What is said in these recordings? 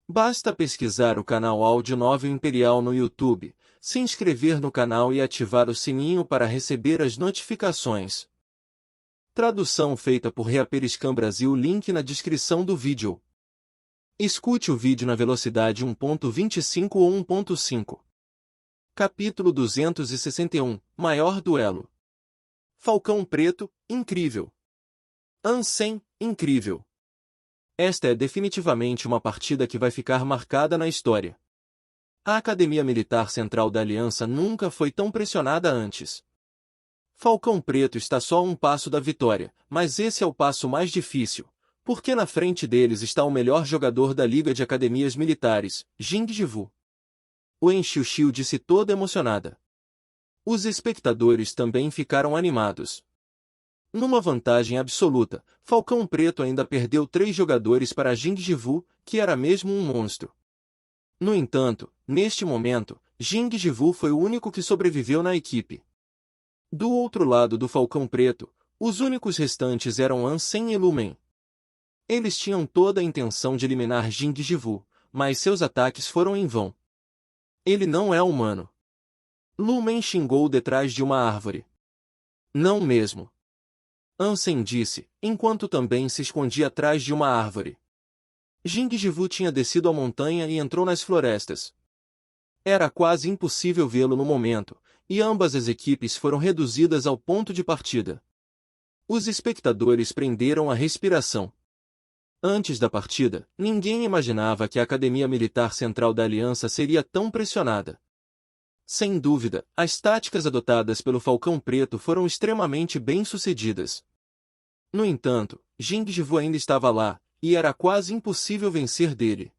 Basta pesquisar o canal Áudio Novel Imperial no YouTube, se inscrever no canal e ativar o sininho para receber as notificações. Tradução feita por Reaperiscan Brasil. Link na descrição do vídeo. Escute o vídeo na velocidade 1.25 ou 1.5. Capítulo 261. Maior duelo. Falcão Preto, incrível. Ansem, incrível. Esta é definitivamente uma partida que vai ficar marcada na história. A Academia Militar Central da Aliança nunca foi tão pressionada antes. Falcão Preto está só a um passo da vitória, mas esse é o passo mais difícil, porque na frente deles está o melhor jogador da Liga de Academias Militares, Jing Jivu. Wen Xiuxiu disse toda emocionada. Os espectadores também ficaram animados. Numa vantagem absoluta, Falcão Preto ainda perdeu 3 jogadores para Jing Jivu, que era mesmo um monstro. No entanto, neste momento, Jing Jivu foi o único que sobreviveu na equipe. Do outro lado do Falcão Preto, os únicos restantes eram Ansem e Lumen. Eles tinham toda a intenção de eliminar Jing Jivu, mas seus ataques foram em vão. Ele não é humano. Lumen xingou detrás de uma árvore. Não mesmo. Ansem disse, enquanto também se escondia atrás de uma árvore. Jing Jivu tinha descido a montanha e entrou nas florestas. Era quase impossível vê-lo no momento, e ambas as equipes foram reduzidas ao ponto de partida. Os espectadores prenderam a respiração. Antes da partida, ninguém imaginava que a Academia Militar Central da Aliança seria tão pressionada. Sem dúvida, as táticas adotadas pelo Falcão Preto foram extremamente bem-sucedidas. No entanto, Jing Jivu ainda estava lá, e era quase impossível vencer dele.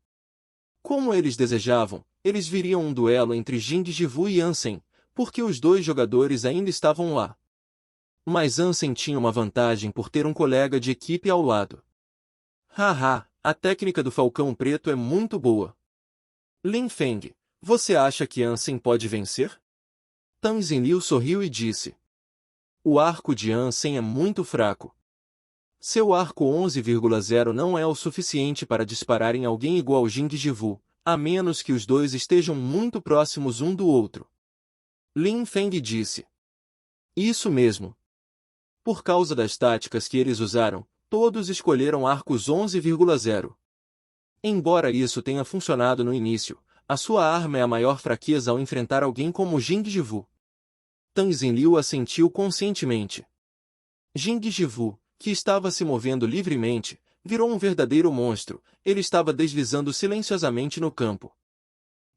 Como eles desejavam, eles viriam um duelo entre Jing Jivu e Ansem, porque os dois jogadores ainda estavam lá. Mas Ansem tinha uma vantagem por ter um colega de equipe ao lado. Haha, a técnica do Falcão Preto é muito boa. Lin Feng, você acha que Ansem pode vencer? Tang Zinliu sorriu e disse. O arco de Ansem é muito fraco. Seu arco 11,0 não é o suficiente para disparar em alguém igual Jing Jivu, a menos que os dois estejam muito próximos um do outro. Lin Feng disse. Isso mesmo. Por causa das táticas que eles usaram, todos escolheram arcos 11,0. Embora isso tenha funcionado no início, a sua arma é a maior fraqueza ao enfrentar alguém como Jing Jivu. Tang Zinliu assentiu conscientemente. Jing Jivu, que estava se movendo livremente, virou um verdadeiro monstro. Ele estava deslizando silenciosamente no campo.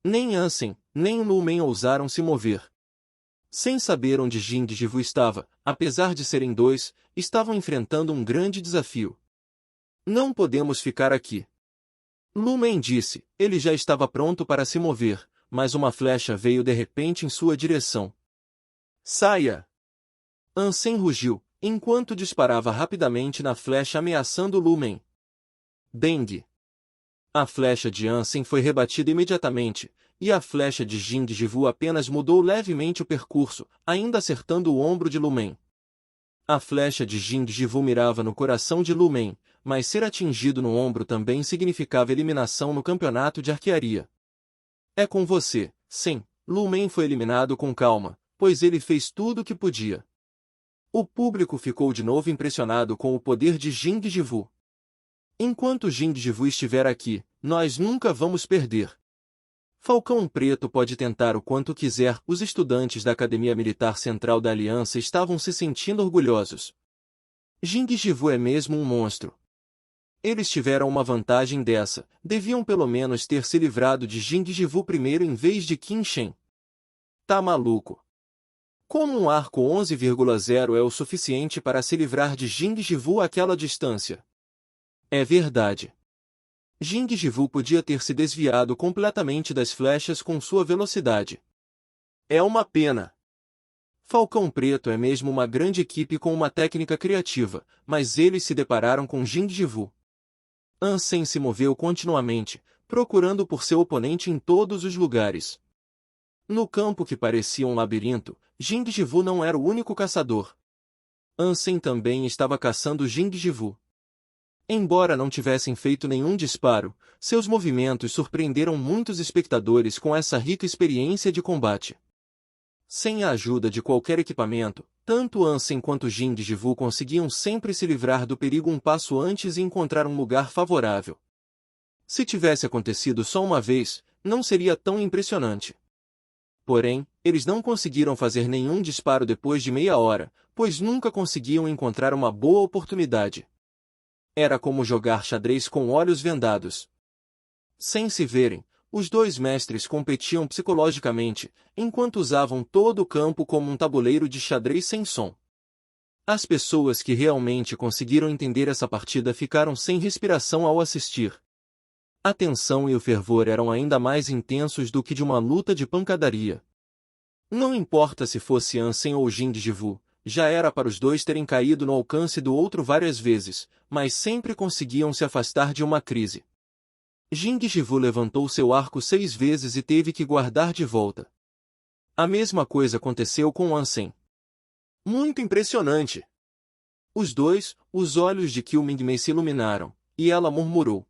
Nem Ansem, nem Lumen ousaram se mover. Sem saber onde Jing Jivu estava, apesar de serem dois, estavam enfrentando um grande desafio. Não podemos ficar aqui. Lumen disse, ele já estava pronto para se mover, mas uma flecha veio de repente em sua direção. Saia! Ansem rugiu, enquanto disparava rapidamente na flecha ameaçando Lumen. Bang! A flecha de Ansem foi rebatida imediatamente, e a flecha de Jing Jivu apenas mudou levemente o percurso, ainda acertando o ombro de Lumen. A flecha de Jing Jivu mirava no coração de Lumen, mas ser atingido no ombro também significava eliminação no campeonato de arquearia. É com você, sim. Lumen foi eliminado com calma, pois ele fez tudo o que podia. O público ficou de novo impressionado com o poder de Jing Jivu. Enquanto Jing Jivu estiver aqui, nós nunca vamos perder. Falcão Preto pode tentar o quanto quiser. Os estudantes da Academia Militar Central da Aliança estavam se sentindo orgulhosos. Jing Jivu é mesmo um monstro. Eles tiveram uma vantagem dessa, deviam pelo menos ter se livrado de Jing Jivu primeiro em vez de Qin Shen. Tá maluco? Como um arco 11,0 é o suficiente para se livrar de Jing Jivu àquela distância? É verdade. Jing Jivu podia ter se desviado completamente das flechas com sua velocidade. É uma pena. Falcão Preto é mesmo uma grande equipe com uma técnica criativa, mas eles se depararam com Jing Jivu. Ansem se moveu continuamente, procurando por seu oponente em todos os lugares. No campo que parecia um labirinto, Jing Jivu não era o único caçador. Ansem também estava caçando Jing Jivu. Embora não tivessem feito nenhum disparo, seus movimentos surpreenderam muitos espectadores com essa rica experiência de combate. Sem a ajuda de qualquer equipamento, tanto Ansem quanto Jing Jivu conseguiam sempre se livrar do perigo um passo antes e encontrar um lugar favorável. Se tivesse acontecido só uma vez, não seria tão impressionante. Porém, eles não conseguiram fazer nenhum disparo depois de meia hora, pois nunca conseguiam encontrar uma boa oportunidade. Era como jogar xadrez com olhos vendados. Sem se verem, os dois mestres competiam psicologicamente, enquanto usavam todo o campo como um tabuleiro de xadrez sem som. As pessoas que realmente conseguiram entender essa partida ficaram sem respiração ao assistir. A tensão e o fervor eram ainda mais intensos do que de uma luta de pancadaria. Não importa se fosse Ansem ou Jing Jivu, já era para os dois terem caído no alcance do outro várias vezes, mas sempre conseguiam se afastar de uma crise. Jing Jivu levantou seu arco 6 vezes e teve que guardar de volta. A mesma coisa aconteceu com Ansem. Muito impressionante! Os olhos de Qiu Mingmei se iluminaram, e ela murmurou.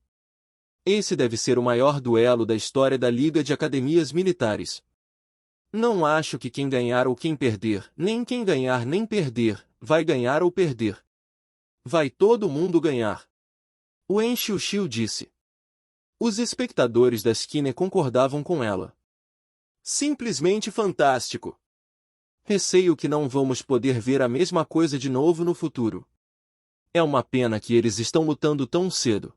Esse deve ser o maior duelo da história da Liga de Academias Militares. Não acho que quem ganhar ou quem perder, nem quem ganhar nem perder, vai ganhar ou perder. Vai todo mundo ganhar. Wen Xiuxiu disse. Os espectadores da esquina concordavam com ela. Simplesmente fantástico! Receio que não vamos poder ver a mesma coisa de novo no futuro. É uma pena que eles estão lutando tão cedo.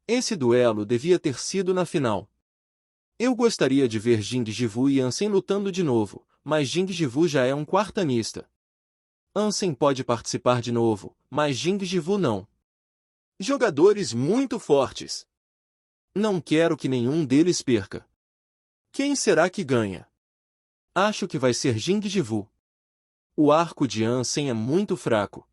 Esse duelo devia ter sido na final. Eu gostaria de ver Jing Jivu e Ansem lutando de novo, mas Jing Jivu já é um quartanista. Ansem pode participar de novo, mas Jing Jivu não. Jogadores muito fortes. Não quero que nenhum deles perca. Quem será que ganha? Acho que vai ser Jing Jivu. O arco de Ansem é muito fraco.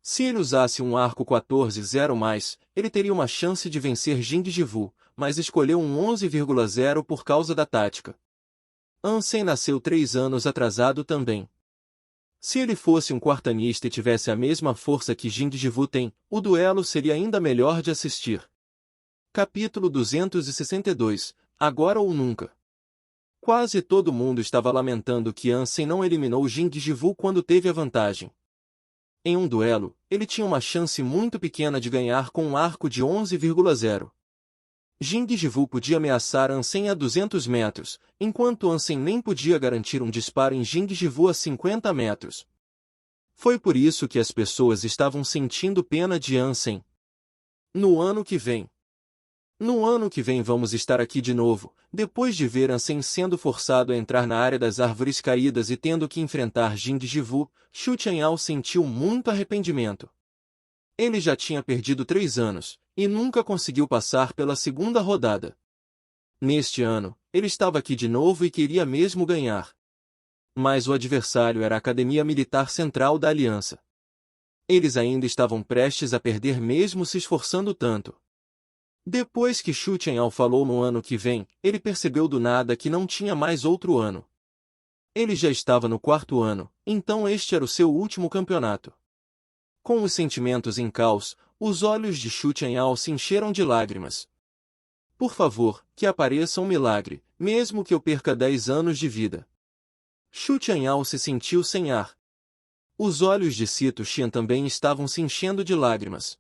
Se ele usasse um arco 14-0+, ele teria uma chance de vencer Jing Jivu, mas escolheu um 11,0 por causa da tática. Ansem nasceu 3 anos atrasado também. Se ele fosse um quartanista e tivesse a mesma força que Jing Jivu tem, o duelo seria ainda melhor de assistir. Capítulo 262 – Agora ou Nunca. Quase todo mundo estava lamentando que Ansem não eliminou Jing Jivu quando teve a vantagem. Em um duelo, ele tinha uma chance muito pequena de ganhar com um arco de 11,0. Jing Jivu podia ameaçar Ansem a 200 metros, enquanto Ansem nem podia garantir um disparo em Jing Jivu a 50 metros. Foi por isso que as pessoas estavam sentindo pena de Ansem. No ano que vem vamos estar aqui de novo, depois de ver Ansem sendo forçado a entrar na área das árvores caídas e tendo que enfrentar Jing Jivu, Xu Tianyao sentiu muito arrependimento. Ele já tinha perdido 3 anos, e nunca conseguiu passar pela segunda rodada. Neste ano, ele estava aqui de novo e queria mesmo ganhar. Mas o adversário era a Academia Militar Central da Aliança. Eles ainda estavam prestes a perder mesmo se esforçando tanto. Depois que Xu Tianyao falou no ano que vem, ele percebeu do nada que não tinha mais outro ano. Ele já estava no 4º ano, então este era o seu último campeonato. Com os sentimentos em caos, os olhos de Xu Tianyao se encheram de lágrimas. Por favor, que apareça um milagre, mesmo que eu perca 10 anos de vida. Xu Tianyao se sentiu sem ar. Os olhos de Sito Xian também estavam se enchendo de lágrimas.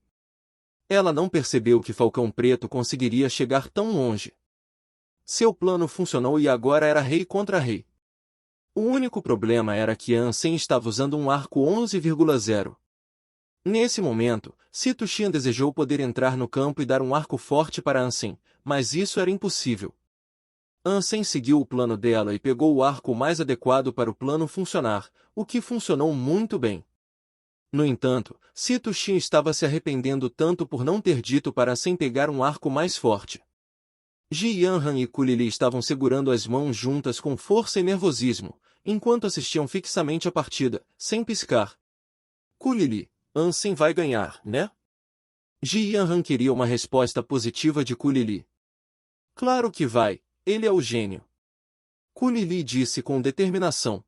Ela não percebeu que Falcão Preto conseguiria chegar tão longe. Seu plano funcionou e agora era rei contra rei. O único problema era que Ansem estava usando um arco 11,0. Nesse momento, Sito Xian desejou poder entrar no campo e dar um arco forte para Ansem, mas isso era impossível. Ansem seguiu o plano dela e pegou o arco mais adequado para o plano funcionar, o que funcionou muito bem. No entanto, Sito Xian estava se arrependendo tanto por não ter dito para Ansem pegar um arco mais forte. Ji Yanran e Ku Lili estavam segurando as mãos juntas com força e nervosismo, enquanto assistiam fixamente a partida, sem piscar. Ku Lili, Ansem vai ganhar, né? Ji Yanran queria uma resposta positiva de Ku Lili. Claro que vai, ele é o gênio. Ku Lili disse com determinação.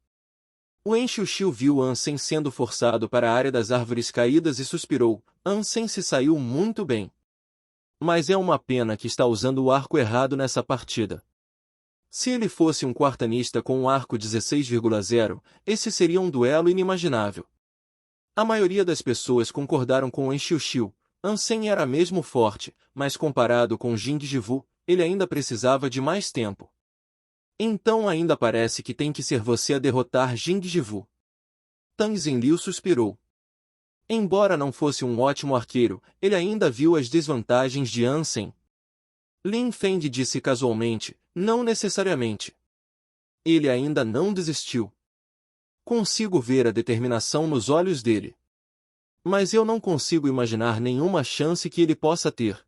O Enxiu viu Ansem sendo forçado para a área das árvores caídas e suspirou. Ansem se saiu muito bem. Mas é uma pena que está usando o arco errado nessa partida. Se ele fosse um quartanista com um arco 16,0, esse seria um duelo inimaginável. A maioria das pessoas concordaram com Enxiu. Ansem era mesmo forte, mas comparado com Jing Jivu, ele ainda precisava de mais tempo. Então ainda parece que tem que ser você a derrotar Jing Jivu. Tang Zenliu suspirou. Embora não fosse um ótimo arqueiro, ele ainda viu as desvantagens de Ansem. Lin Feng disse casualmente, não necessariamente. Ele ainda não desistiu. Consigo ver a determinação nos olhos dele. Mas eu não consigo imaginar nenhuma chance que ele possa ter.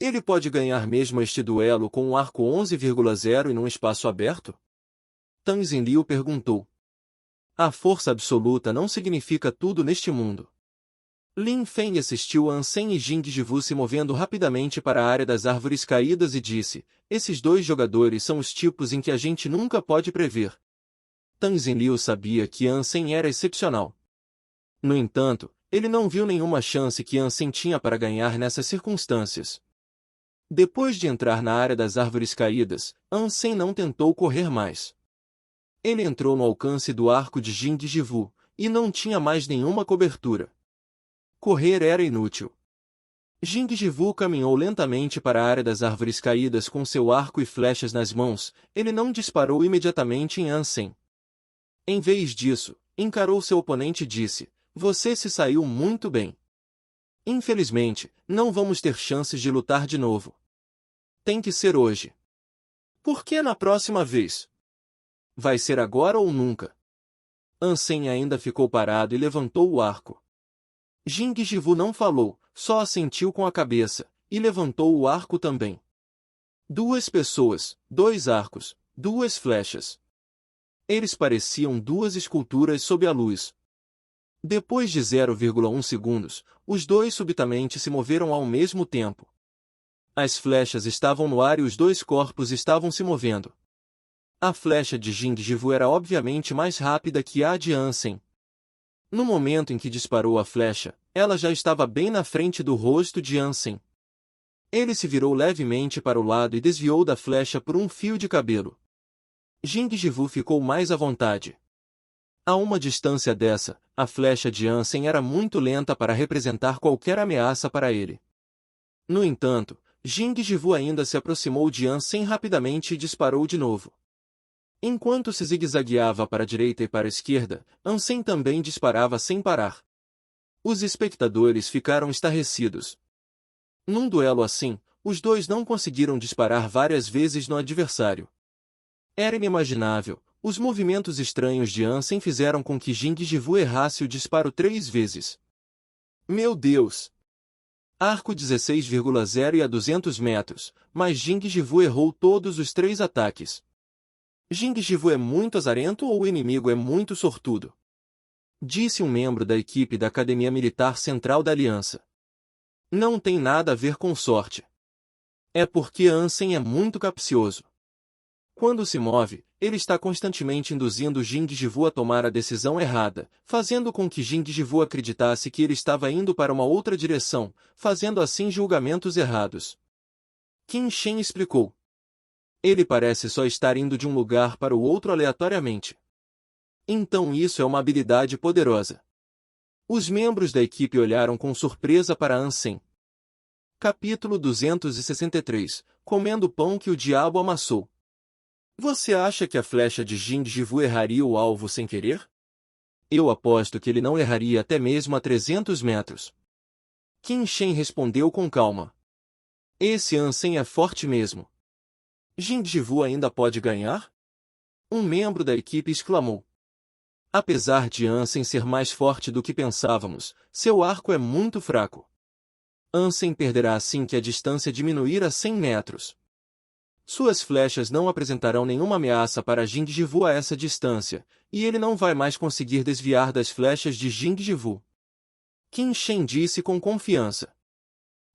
Ele pode ganhar mesmo este duelo com um arco 11,0 e num espaço aberto? Tang Zenliu perguntou. A força absoluta não significa tudo neste mundo. Lin Feng assistiu a Ansem e Jing Jivu se movendo rapidamente para a área das árvores caídas e disse, esses dois jogadores são os tipos em que a gente nunca pode prever. Tang Zenliu sabia que Ansem era excepcional. No entanto, ele não viu nenhuma chance que Ansem tinha para ganhar nessas circunstâncias. Depois de entrar na área das árvores caídas, Ansem não tentou correr mais. Ele entrou no alcance do arco de Jing Jivu, e não tinha mais nenhuma cobertura. Correr era inútil. Jing Jivu caminhou lentamente para a área das árvores caídas com seu arco e flechas nas mãos, ele não disparou imediatamente em Ansem. Em vez disso, encarou seu oponente e disse, você se saiu muito bem. Infelizmente, não vamos ter chances de lutar de novo. Tem que ser hoje. Por que na próxima vez? Vai ser agora ou nunca? Ansem ainda ficou parado e levantou o arco. Jing Jivu não falou, só assentiu com a cabeça, e levantou o arco também. 2 pessoas, 2 arcos, 2 flechas. Eles pareciam 2 esculturas sob a luz. Depois de 0,1 segundos, os dois subitamente se moveram ao mesmo tempo. As flechas estavam no ar e os 2 corpos estavam se movendo. A flecha de Jing Jivu era obviamente mais rápida que a de Ansem. No momento em que disparou a flecha, ela já estava bem na frente do rosto de Ansem. Ele se virou levemente para o lado e desviou da flecha por um fio de cabelo. Jing Jivu ficou mais à vontade. A uma distância dessa, a flecha de Ansem era muito lenta para representar qualquer ameaça para ele. No entanto, Jing Jivu ainda se aproximou de Ansem rapidamente e disparou de novo. Enquanto se zigue-zagueava para a direita e para a esquerda, Ansem também disparava sem parar. Os espectadores ficaram estarrecidos. Num duelo assim, os dois não conseguiram disparar várias vezes no adversário. Era inimaginável, os movimentos estranhos de Ansem fizeram com que Jing Jivu errasse o disparo 3 vezes. Meu Deus! Arco 16,0 e a 200 metros, mas Jing Jivu errou todos os 3 ataques. Jing Jivu é muito azarento ou o inimigo é muito sortudo? Disse um membro da equipe da Academia Militar Central da Aliança. Não tem nada a ver com sorte. É porque Ansem é muito capcioso. Quando se move, ele está constantemente induzindo Jing Jivu a tomar a decisão errada, fazendo com que Jing Jivu acreditasse que ele estava indo para uma outra direção, fazendo assim julgamentos errados. Qin Shen explicou. Ele parece só estar indo de um lugar para o outro aleatoriamente. Então isso é uma habilidade poderosa. Os membros da equipe olharam com surpresa para Ansem. Capítulo 263 Comendo pão que o diabo amassou. Você acha que a flecha de Jing Jivu erraria o alvo sem querer? Eu aposto que ele não erraria até mesmo a 300 metros. Qin Shen respondeu com calma. Esse Ansem é forte mesmo. Jing Jivu ainda pode ganhar? Um membro da equipe exclamou. Apesar de Ansem ser mais forte do que pensávamos, seu arco é muito fraco. Ansem perderá assim que a distância diminuir a 100 metros. Suas flechas não apresentarão nenhuma ameaça para Jing Jivu a essa distância, e ele não vai mais conseguir desviar das flechas de Jing Jivu. Qin Shen disse com confiança.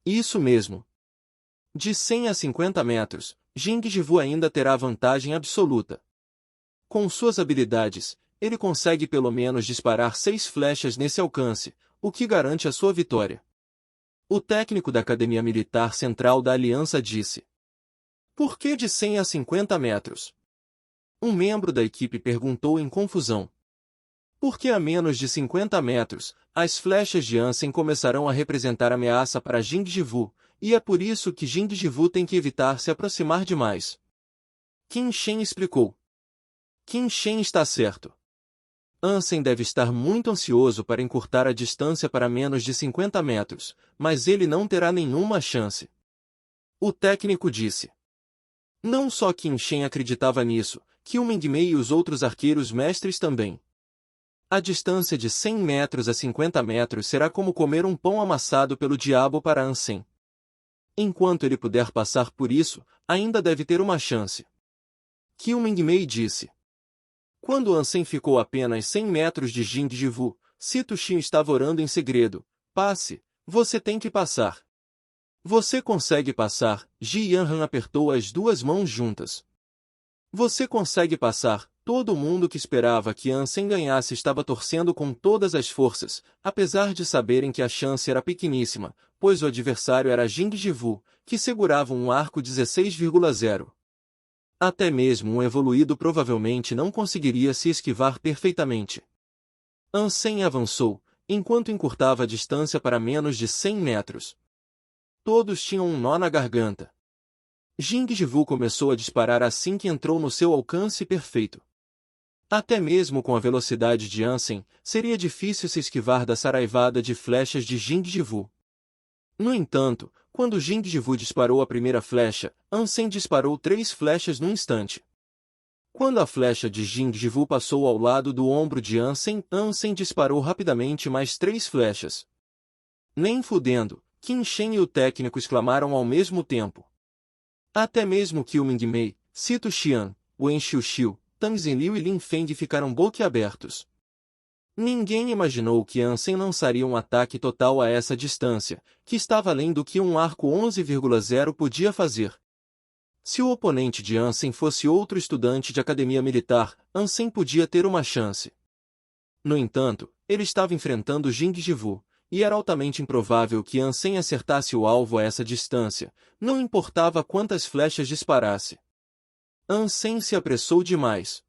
Isso mesmo. De 100 a 50 metros, Jing Jivu ainda terá vantagem absoluta. Com suas habilidades, ele consegue pelo menos disparar 6 flechas nesse alcance, o que garante a sua vitória. O técnico da Academia Militar Central da Aliança disse: "Por que de 100 a 50 metros?" Um membro da equipe perguntou em confusão. "Porque a menos de 50 metros, as flechas de Ansem começarão a representar ameaça para Jing Jivu, e é por isso que Jing Jivu tem que evitar se aproximar demais." Qin Shen explicou. Qin Shen está certo. Ansem deve estar muito ansioso para encurtar a distância para menos de 50 metros, mas ele não terá nenhuma chance. O técnico disse. Não só Qin Shen acreditava nisso, Qiu Mingmei e os outros arqueiros mestres também. A distância de 100 metros a 50 metros será como comer um pão amassado pelo diabo para Ansem. Enquanto ele puder passar por isso, ainda deve ter uma chance. Qiu Mingmei disse. Quando Ansem ficou a apenas 100 metros de Jing Jivu, Sito Xin estava orando em segredo. "Passe, você tem que passar." "Você consegue passar." Ji Yanran apertou as duas mãos juntas. "Você consegue passar." Todo mundo que esperava que Ansem ganhasse estava torcendo com todas as forças, apesar de saberem que a chance era pequeníssima, pois o adversário era Jing Jivu, que segurava um arco 16,0. Até mesmo um evoluído provavelmente não conseguiria se esquivar perfeitamente. Ansem avançou, enquanto encurtava a distância para menos de 100 metros. Todos tinham um nó na garganta. Jing Jivu começou a disparar assim que entrou no seu alcance perfeito. Até mesmo com a velocidade de Ansem, seria difícil se esquivar da saraivada de flechas de Jing Jivu. No entanto, quando Jing Jivu disparou a primeira flecha, Ansem disparou 3 flechas num instante. Quando a flecha de Jing Jivu passou ao lado do ombro de Ansem, Ansem disparou rapidamente mais 3 flechas. Nem fudendo, Qin Shen e o técnico exclamaram ao mesmo tempo. Até mesmo Qiu Mingmei, Sito Xian, Wen Xiuxiu, Tang Zinliu e Lin Feng ficaram boquiabertos. Ninguém imaginou que Ansem lançaria um ataque total a essa distância, que estava além do que um arco 11,0 podia fazer. Se o oponente de Ansem fosse outro estudante de academia militar, Ansem podia ter uma chance. No entanto, ele estava enfrentando Jing Jivu, e era altamente improvável que Ansem acertasse o alvo a essa distância, não importava quantas flechas disparasse. Ansem se apressou demais.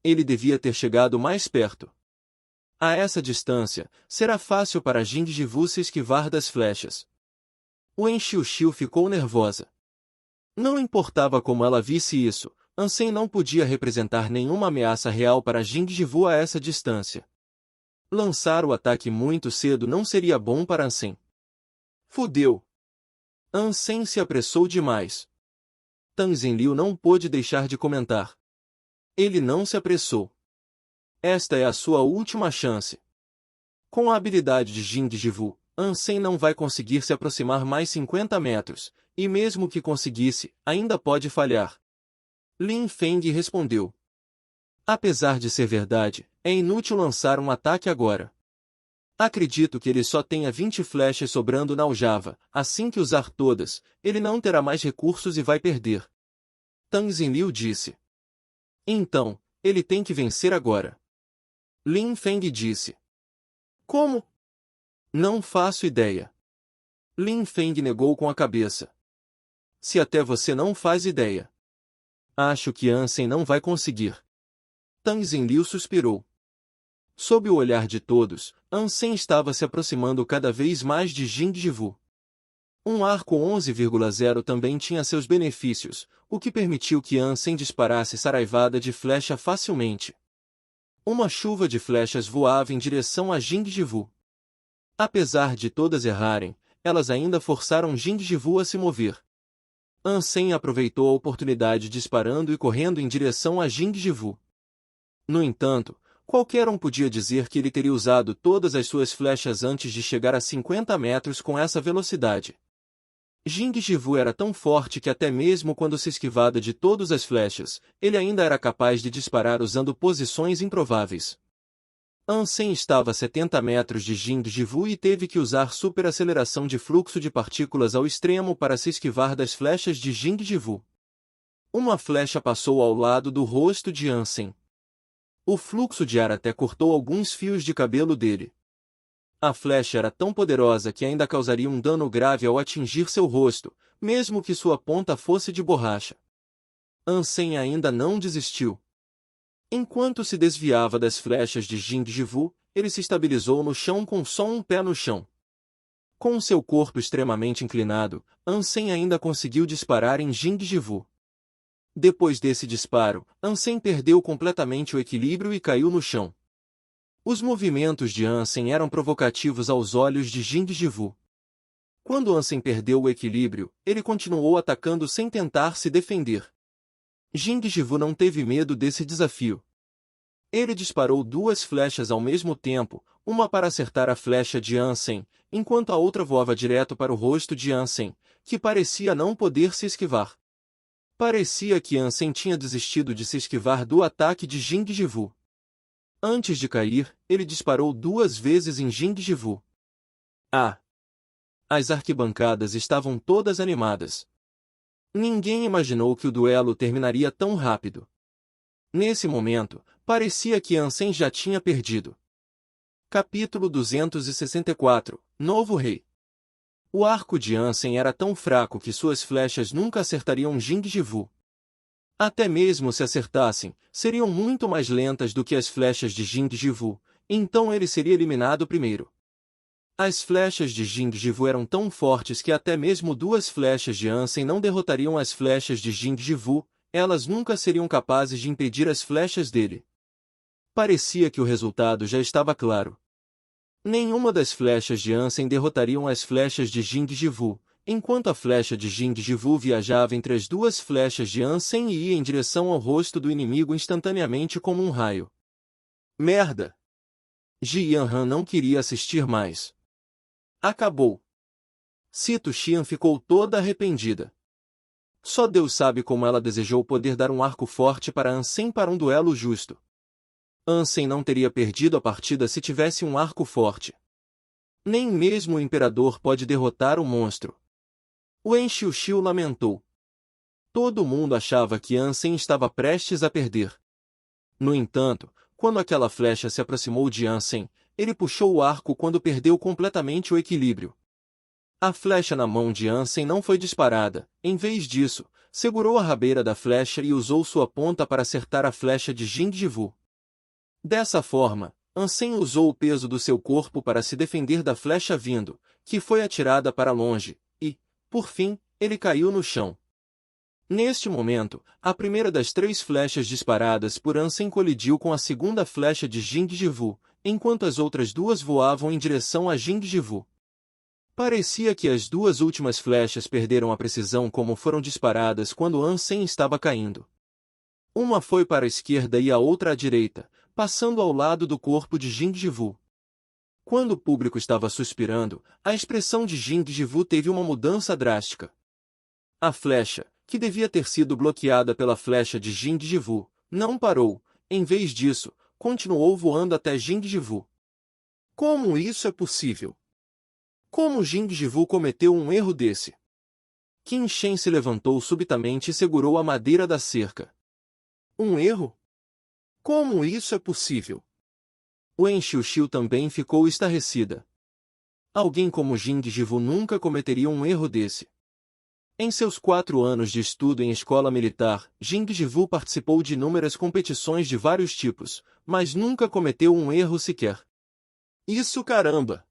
Ele devia ter chegado mais perto. A essa distância, será fácil para Jing Jivu se esquivar das flechas. Wen Xiuxiu ficou nervosa. Não importava como ela visse isso, Ansem não podia representar nenhuma ameaça real para Jing Jivu a essa distância. Lançar o ataque muito cedo não seria bom para Ansem. Fudeu! Ansem se apressou demais. Tang Zinliu não pôde deixar de comentar. Ele não se apressou. Esta é a sua última chance. Com a habilidade de Jing Jivu, Ansem não vai conseguir se aproximar mais 50 metros, e mesmo que conseguisse, ainda pode falhar. Lin Feng respondeu. Apesar de ser verdade, é inútil lançar um ataque agora. Acredito que ele só tenha 20 flechas sobrando na aljava, assim que usar todas, ele não terá mais recursos e vai perder. Tang Zinliu disse. Então, ele tem que vencer agora. Lin Feng disse. Como? Não faço ideia. Lin Feng negou com a cabeça. Se até você não faz ideia. Acho que Ansem não vai conseguir. Tang Zinliu suspirou. Sob o olhar de todos, Ansem estava se aproximando cada vez mais de Jing Jivu. Um arco 11,0 também tinha seus benefícios, o que permitiu que Ansem disparasse saraivada de flecha facilmente. Uma chuva de flechas voava em direção a Jing Jivu. Apesar de todas errarem, elas ainda forçaram Jing Jivu a se mover. Ansem aproveitou a oportunidade disparando e correndo em direção a Jing Jivu. No entanto, qualquer um podia dizer que ele teria usado todas as suas flechas antes de chegar a 50 metros com essa velocidade. Jing Jivu era tão forte que até mesmo quando se esquivava de todas as flechas, ele ainda era capaz de disparar usando posições improváveis. Ansem estava a 70 metros de Jing Jivu e teve que usar superaceleração de fluxo de partículas ao extremo para se esquivar das flechas de Jing Jivu. Uma flecha passou ao lado do rosto de Ansem. O fluxo de ar até cortou alguns fios de cabelo dele. A flecha era tão poderosa que ainda causaria um dano grave ao atingir seu rosto, mesmo que sua ponta fosse de borracha. Ansem ainda não desistiu. Enquanto se desviava das flechas de Jing Jivu, ele se estabilizou no chão com só um pé no chão. Com seu corpo extremamente inclinado, Ansem ainda conseguiu disparar em Jing Jivu. Depois desse disparo, Ansem perdeu completamente o equilíbrio e caiu no chão. Os movimentos de Ansem eram provocativos aos olhos de Jing Jivu. Quando Ansem perdeu o equilíbrio, ele continuou atacando sem tentar se defender. Jing Jivu não teve medo desse desafio. Ele disparou 2 flechas ao mesmo tempo, uma para acertar a flecha de Ansem, enquanto a outra voava direto para o rosto de Ansem, que parecia não poder se esquivar. Parecia que Ansem tinha desistido de se esquivar do ataque de Jing Jivu. Antes de cair, ele disparou 2 vezes em Jing Jivu. As arquibancadas estavam todas animadas. Ninguém imaginou que o duelo terminaria tão rápido. Nesse momento, parecia que Ansem já tinha perdido. Capítulo 264 – Novo Rei. O arco de Ansem era tão fraco que suas flechas nunca acertariam Jing Jivu. Até mesmo se acertassem, seriam muito mais lentas do que as flechas de Jing Jivu, então ele seria eliminado primeiro. As flechas de Jing Jivu eram tão fortes que até mesmo 2 flechas de Ansem não derrotariam as flechas de Jing Jivu, elas nunca seriam capazes de impedir as flechas dele. Parecia que o resultado já estava claro. Nenhuma das flechas de Ansem derrotariam as flechas de Jing Jivu, enquanto a flecha de Jing Jivu viajava entre as 2 flechas de Ansem e ia em direção ao rosto do inimigo instantaneamente como um raio. Merda! Ji Yanran não queria assistir mais. Acabou. Sito Xian ficou toda arrependida. Só Deus sabe como ela desejou poder dar um arco forte para Ansem para um duelo justo. Ansem não teria perdido a partida se tivesse um arco forte. Nem mesmo o imperador pode derrotar o monstro. Wen Xiuxiu lamentou. Todo mundo achava que Ansem estava prestes a perder. No entanto, quando aquela flecha se aproximou de Ansem, ele puxou o arco quando perdeu completamente o equilíbrio. A flecha na mão de Ansem não foi disparada, em vez disso, segurou a rabeira da flecha e usou sua ponta para acertar a flecha de Jing Jivu. Dessa forma, Ansem usou o peso do seu corpo para se defender da flecha vindo, que foi atirada para longe, e, por fim, ele caiu no chão. Neste momento, a primeira das 3 flechas disparadas por Ansem colidiu com a segunda flecha de Jing Jivu, enquanto as outras 2 voavam em direção a Jing Jivu. Parecia que as 2 últimas flechas perderam a precisão como foram disparadas quando Ansem estava caindo. Uma foi para a esquerda e a outra à direita, passando ao lado do corpo de Jing Jivu. Quando o público estava suspirando, a expressão de Jing Jivu teve uma mudança drástica. A flecha, que devia ter sido bloqueada pela flecha de Jing Jivu, não parou, em vez disso, continuou voando até Jing Jivu. Como isso é possível? Como Jing Jivu cometeu um erro desse? Qin Shen se levantou subitamente e segurou a madeira da cerca. Um erro? Como isso é possível? Wen Xiuxiu também ficou estarrecida. Alguém como Jing Jivu nunca cometeria um erro desse. Em seus 4 anos de estudo em escola militar, Jing Jivu participou de inúmeras competições de vários tipos, mas nunca cometeu um erro sequer. Isso caramba!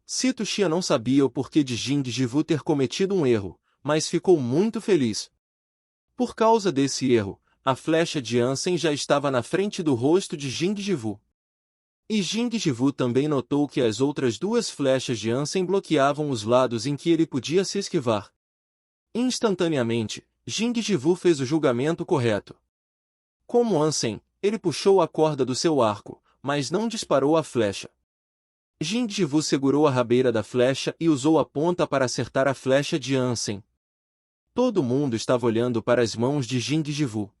Sito Xian não sabia o porquê de Jing Jivu ter cometido um erro, mas ficou muito feliz. Por causa desse erro, a flecha de Ansem já estava na frente do rosto de Jing Jivu. E Jing Jivu também notou que as outras 2 flechas de Ansem bloqueavam os lados em que ele podia se esquivar. Instantaneamente, Jing Jivu fez o julgamento correto. Como Ansem, ele puxou a corda do seu arco, mas não disparou a flecha. Jing Jivu segurou a rabeira da flecha e usou a ponta para acertar a flecha de Ansem. Todo mundo estava olhando para as mãos de Jing Jivu.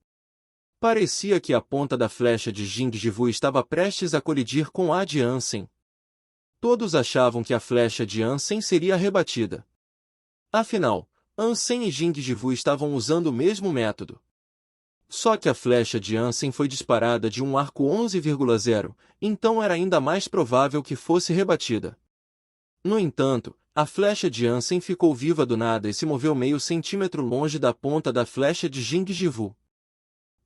Parecia que a ponta da flecha de Jing Jivu estava prestes a colidir com a de Ansem. Todos achavam que a flecha de Ansem seria rebatida. Afinal, Ansem e Jing Jivu estavam usando o mesmo método. Só que a flecha de Ansem foi disparada de um arco 11,0, então era ainda mais provável que fosse rebatida. No entanto, a flecha de Ansem ficou viva do nada e se moveu meio centímetro longe da ponta da flecha de Jing Jivu.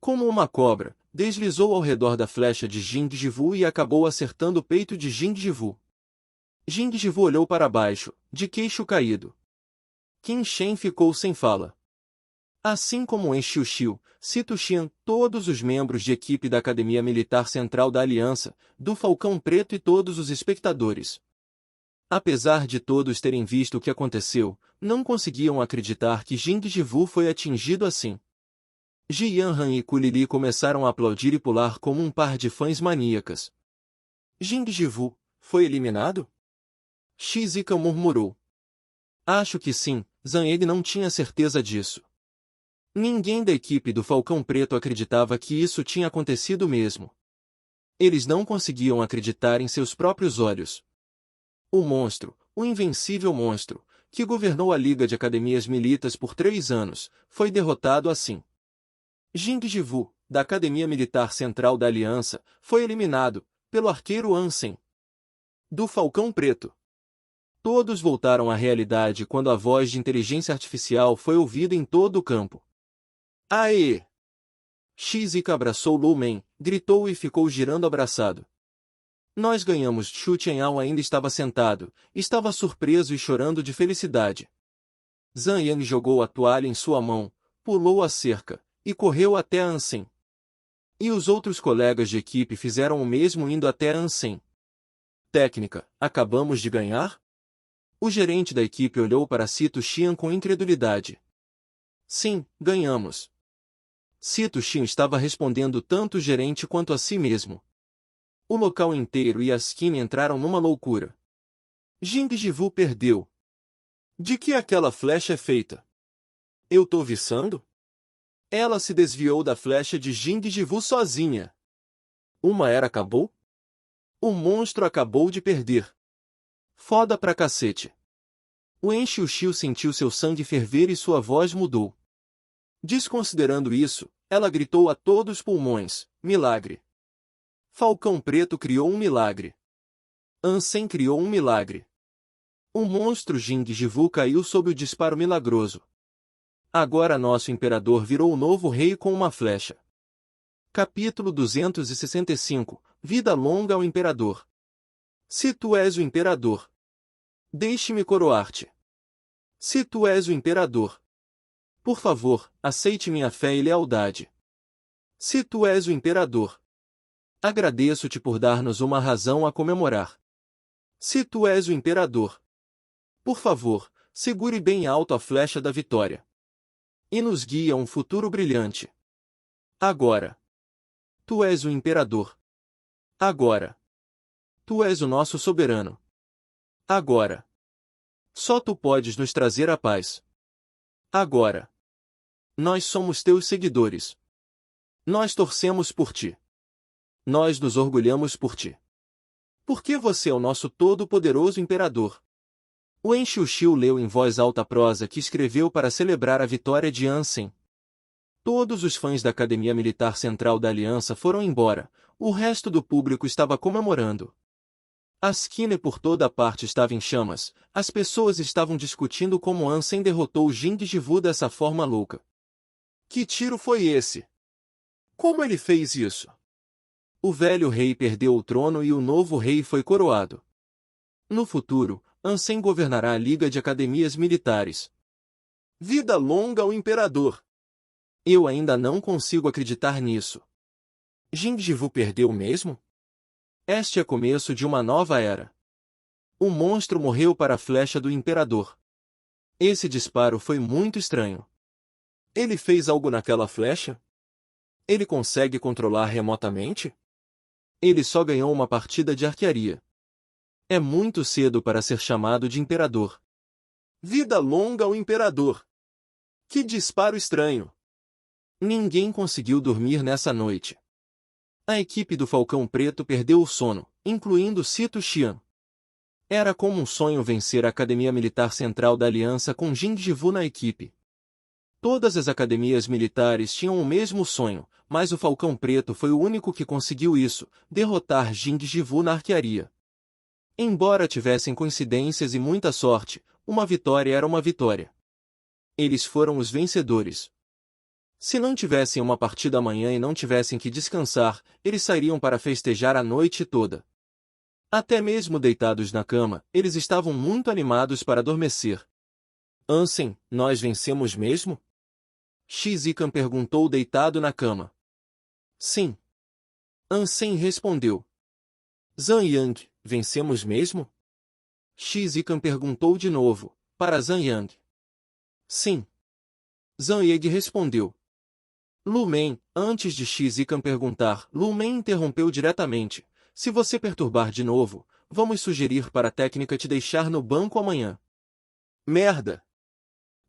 Como uma cobra, deslizou ao redor da flecha de Jing Jivu e acabou acertando o peito de Jing Jivu. Jing Jivu olhou para baixo, de queixo caído. Qin Shen ficou sem fala. Assim como En Xiuxiu, Sito Xian, todos os membros de equipe da Academia Militar Central da Aliança, do Falcão Preto e todos os espectadores. Apesar de todos terem visto o que aconteceu, não conseguiam acreditar que Jing Jivu foi atingido assim. Ji Yanran e Ku Lili começaram a aplaudir e pular como um par de fãs maníacas. Jing Jivu foi eliminado? Shi Zika murmurou. Acho que sim, Zhang He não tinha certeza disso. Ninguém da equipe do Falcão Preto acreditava que isso tinha acontecido mesmo. Eles não conseguiam acreditar em seus próprios olhos. O monstro, o invencível monstro, que governou a Liga de Academias Militas por 3 anos, foi derrotado assim. Jing Jivu, da Academia Militar Central da Aliança, foi eliminado, pelo arqueiro Ansem. Do Falcão Preto. Todos voltaram à realidade quando a voz de inteligência artificial foi ouvida em todo o campo. Aê! Shizika abraçou Lu Men, gritou e ficou girando abraçado. Nós ganhamos. Xu Tianyao ainda estava sentado, estava surpreso e chorando de felicidade. Zhang Yang jogou a toalha em sua mão, pulou a cerca, e correu até Ansem. E os outros colegas de equipe fizeram o mesmo indo até Ansem. Técnica, acabamos de ganhar? O gerente da equipe olhou para Sito Xian com incredulidade. Sim, ganhamos. Sito Xian estava respondendo tanto o gerente quanto a si mesmo. O local inteiro e a Skin entraram numa loucura. Jing Jivu perdeu. De que aquela flecha é feita? Eu tô viçando? Ela se desviou da flecha de Jing Jivu sozinha. Uma era acabou? O monstro acabou de perder. Foda pra cacete. O En Xiuxiu sentiu seu sangue ferver e sua voz mudou. Desconsiderando isso, ela gritou a todos os pulmões, milagre. Falcão Preto criou um milagre. Ansem criou um milagre. O monstro Jing Jivu caiu sob o disparo milagroso. Agora nosso imperador virou o novo rei com uma flecha. Capítulo 265 Vida longa ao imperador. Se tu és o imperador, deixe-me coroar-te. Se tu és o imperador, por favor, aceite minha fé e lealdade. Se tu és o imperador, agradeço-te por dar-nos uma razão a comemorar. Se tu és o imperador, por favor, segure bem alto a flecha da vitória. E nos guie a um futuro brilhante. Agora. Tu és o imperador. Agora. Tu és o nosso soberano. Agora. Só tu podes nos trazer a paz. Agora. Nós somos teus seguidores. Nós torcemos por ti. Nós nos orgulhamos por ti. Porque você é o nosso todo-poderoso imperador. O En Xiuxiu leu em voz alta a prosa que escreveu para celebrar a vitória de Ansem. Todos os fãs da Academia Militar Central da Aliança foram embora, o resto do público estava comemorando. A esquina por toda parte estava em chamas, as pessoas estavam discutindo como Ansem derrotou Jing Jivu dessa forma louca. Que tiro foi esse? Como ele fez isso? O velho rei perdeu o trono e o novo rei foi coroado. No futuro, Ansem governará a Liga de Academias Militares. Vida longa ao imperador! Eu ainda não consigo acreditar nisso. Jing Jivu perdeu mesmo? Este é começo de uma nova era. O monstro morreu para a flecha do imperador. Esse disparo foi muito estranho. Ele fez algo naquela flecha? Ele consegue controlar remotamente? Ele só ganhou uma partida de arquearia. É muito cedo para ser chamado de imperador. Vida longa ao imperador! Que disparo estranho! Ninguém conseguiu dormir nessa noite. A equipe do Falcão Preto perdeu o sono, incluindo Sito Xian. Era como um sonho vencer a Academia Militar Central da Aliança com Jing Jivu na equipe. Todas as academias militares tinham o mesmo sonho, mas o Falcão Preto foi o único que conseguiu isso, derrotar Jing Jivu na arquearia. Embora tivessem coincidências e muita sorte, uma vitória era uma vitória. Eles foram os vencedores. Se não tivessem uma partida amanhã e não tivessem que descansar, eles sairiam para festejar a noite toda. Até mesmo deitados na cama, eles estavam muito animados para adormecer. Ansem, nós vencemos mesmo? Shizikan perguntou deitado na cama. Sim. Ansem respondeu. Zhang Yang, vencemos mesmo? Shizikan perguntou de novo, para Zhang Yang. Sim. Zhang Yang respondeu. Lu Men, antes de Shizikan perguntar, Lu Men interrompeu diretamente. Se você perturbar de novo, vamos sugerir para a técnica te deixar no banco amanhã. Merda!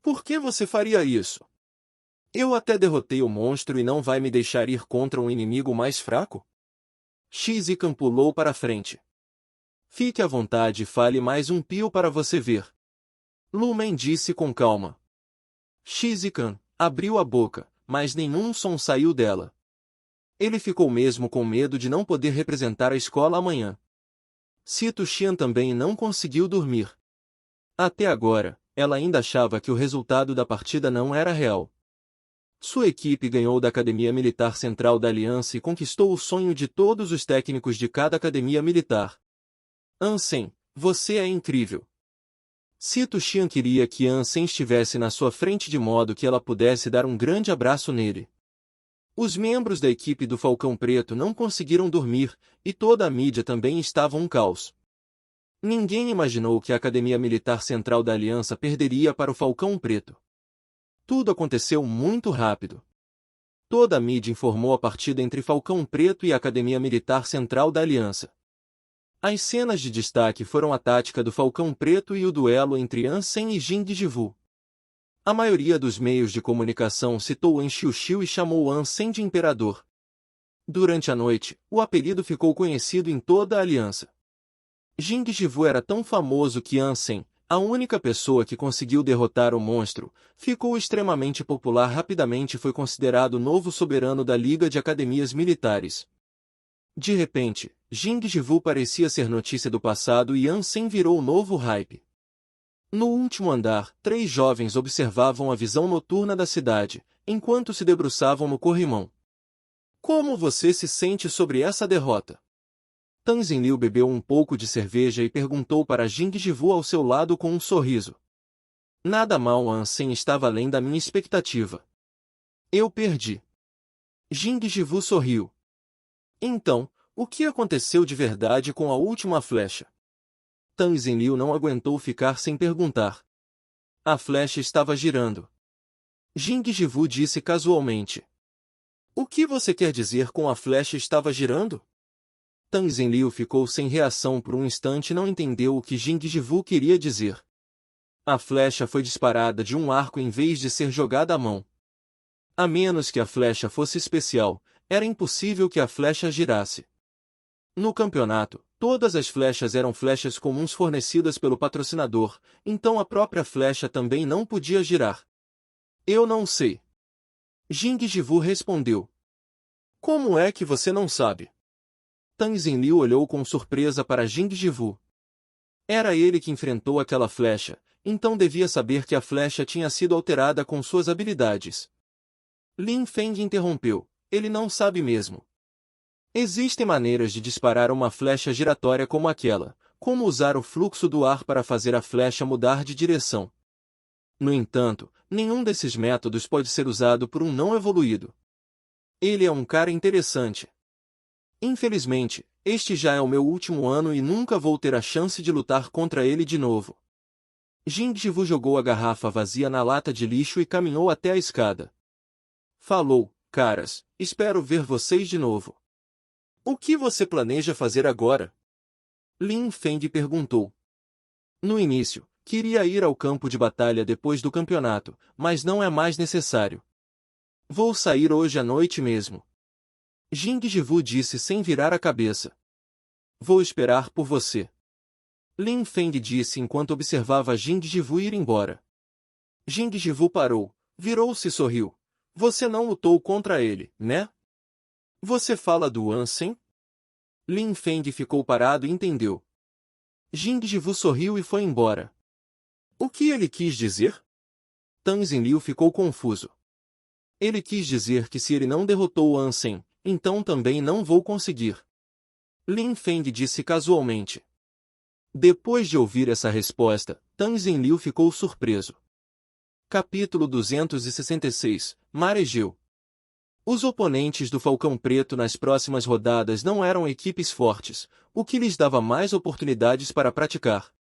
Por que você faria isso? Eu até derrotei o monstro e não vai me deixar ir contra um inimigo mais fraco? Shizikan pulou para frente. Fique à vontade e fale mais um pio para você ver. Lu Men disse com calma. Shizikan abriu a boca, mas nenhum som saiu dela. Ele ficou mesmo com medo de não poder representar a escola amanhã. Sito Xian também não conseguiu dormir. Até agora, ela ainda achava que o resultado da partida não era real. Sua equipe ganhou da Academia Militar Central da Aliança e conquistou o sonho de todos os técnicos de cada academia militar. Ansem, você é incrível. Sito Xian queria que Ansem estivesse na sua frente de modo que ela pudesse dar um grande abraço nele. Os membros da equipe do Falcão Preto não conseguiram dormir, e toda a mídia também estava um caos. Ninguém imaginou que a Academia Militar Central da Aliança perderia para o Falcão Preto. Tudo aconteceu muito rápido. Toda a mídia informou a partida entre Falcão Preto e a Academia Militar Central da Aliança. As cenas de destaque foram a tática do Falcão Preto e o duelo entre Ansem e Jing Jivu. A maioria dos meios de comunicação citou An Xiuxiu e chamou Ansem de Imperador. Durante a noite, o apelido ficou conhecido em toda a aliança. Jing Jivu era tão famoso que Ansem, a única pessoa que conseguiu derrotar o monstro, ficou extremamente popular. Rapidamente foi considerado o novo soberano da Liga de Academias Militares. De repente, Jing Jivu parecia ser notícia do passado e Ansem virou o novo hype. No último andar, 3 jovens observavam a visão noturna da cidade, enquanto se debruçavam no corrimão. Como você se sente sobre essa derrota? Tan Zinliu bebeu um pouco de cerveja e perguntou para Jing Jivu ao seu lado com um sorriso. Nada mal, Ansem estava além da minha expectativa. Eu perdi. Jing Jivu sorriu. Então, o que aconteceu de verdade com a última flecha? Tan Zinliu não aguentou ficar sem perguntar. A flecha estava girando. Jing Jivu disse casualmente. O que você quer dizer com a flecha estava girando? Tan Zinliu ficou sem reação por um instante e não entendeu o que Jing Jivu queria dizer. A flecha foi disparada de um arco em vez de ser jogada à mão. A menos que a flecha fosse especial, era impossível que a flecha girasse. No campeonato, todas as flechas eram flechas comuns fornecidas pelo patrocinador, então a própria flecha também não podia girar. Eu não sei. Jing Jivu respondeu. Como é que você não sabe? Tan Zinliu olhou com surpresa para Jing Jivu. Era ele que enfrentou aquela flecha, então devia saber que a flecha tinha sido alterada com suas habilidades. Lin Feng interrompeu. Ele não sabe mesmo. Existem maneiras de disparar uma flecha giratória como aquela, como usar o fluxo do ar para fazer a flecha mudar de direção. No entanto, nenhum desses métodos pode ser usado por um não evoluído. Ele é um cara interessante. Infelizmente, este já é o meu último ano e nunca vou ter a chance de lutar contra ele de novo. Jing Jivu jogou a garrafa vazia na lata de lixo e caminhou até a escada. Falou, caras, espero ver vocês de novo. O que você planeja fazer agora? Lin Feng perguntou. No início, queria ir ao campo de batalha depois do campeonato, mas não é mais necessário. Vou sair hoje à noite mesmo. Jing Jivu disse sem virar a cabeça. Vou esperar por você. Lin Feng disse enquanto observava Jing Jivu ir embora. Jing Jivu parou, Virou-se e sorriu. Você não lutou contra ele, né? Você fala do Ansem? Lin Feng ficou parado e entendeu. Jing Jivu sorriu e foi embora. O que ele quis dizer? Tang Zinliu ficou confuso. Ele quis dizer que se ele não derrotou o Ansem, então também não vou conseguir. Lin Feng disse casualmente. Depois de ouvir essa resposta, Tang Zinliu ficou surpreso. Capítulo 266, Mar Egeu. Os oponentes do Falcão Preto nas próximas rodadas não eram equipes fortes, o que lhes dava mais oportunidades para praticar.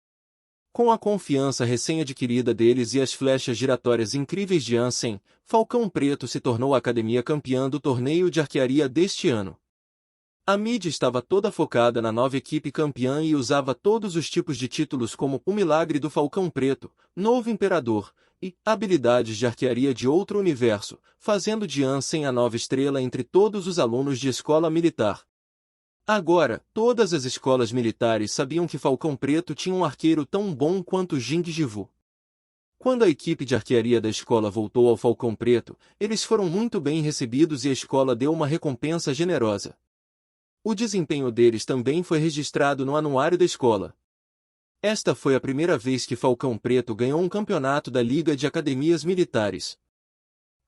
Com a confiança recém-adquirida deles e as flechas giratórias incríveis de Ansem, Falcão Preto se tornou a academia campeã do torneio de arquearia deste ano. A mídia estava toda focada na nova equipe campeã e usava todos os tipos de títulos como o Milagre do Falcão Preto, Novo Imperador, e habilidades de arquearia de outro universo, fazendo de Ansem a nova estrela entre todos os alunos de escola militar. Agora, todas as escolas militares sabiam que Falcão Preto tinha um arqueiro tão bom quanto Jing Jivu. Quando a equipe de arquearia da escola voltou ao Falcão Preto, eles foram muito bem recebidos e a escola deu uma recompensa generosa. O desempenho deles também foi registrado no anuário da escola. Esta foi a primeira vez que Falcão Preto ganhou um campeonato da Liga de Academias Militares.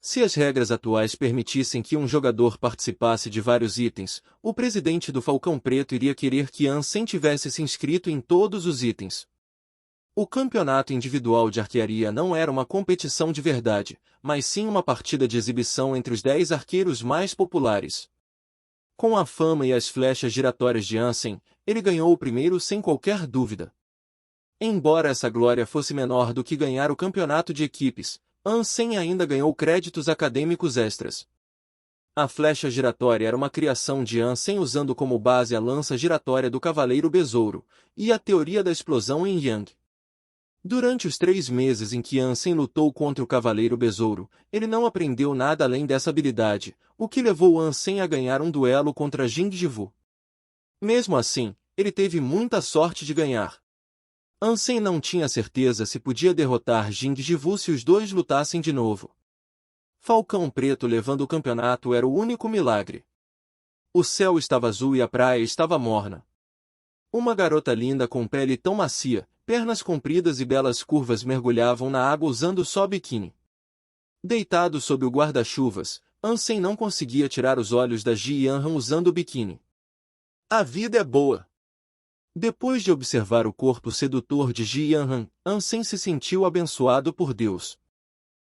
Se as regras atuais permitissem que um jogador participasse de vários itens, o presidente do Falcão Preto iria querer que Ansem tivesse se inscrito em todos os itens. O campeonato individual de arquearia não era uma competição de verdade, mas sim uma partida de exibição entre os 10 arqueiros mais populares. Com a fama e as flechas giratórias de Ansem, ele ganhou o primeiro sem qualquer dúvida. Embora essa glória fosse menor do que ganhar o campeonato de equipes, Ansem ainda ganhou créditos acadêmicos extras. A flecha giratória era uma criação de Ansem usando como base a lança giratória do Cavaleiro Besouro, e a teoria da explosão em Yang. Durante os 3 meses em que Ansem lutou contra o Cavaleiro Besouro, ele não aprendeu nada além dessa habilidade, o que levou Ansem a ganhar um duelo contra Jing Jivu. Mesmo assim, ele teve muita sorte de ganhar. Ansem não tinha certeza se podia derrotar Jing Jivu se os dois lutassem de novo. Falcão Preto levando o campeonato era o único milagre. O céu estava azul e a praia estava morna. Uma garota linda com pele tão macia, pernas compridas e belas curvas mergulhavam na água usando só biquíni. Deitado sob o guarda-chuvas, Ansem não conseguia tirar os olhos da Ji Yanran usando o biquíni. A vida é boa. Depois de observar o corpo sedutor de Ji Yanran, Ansem se sentiu abençoado por Deus.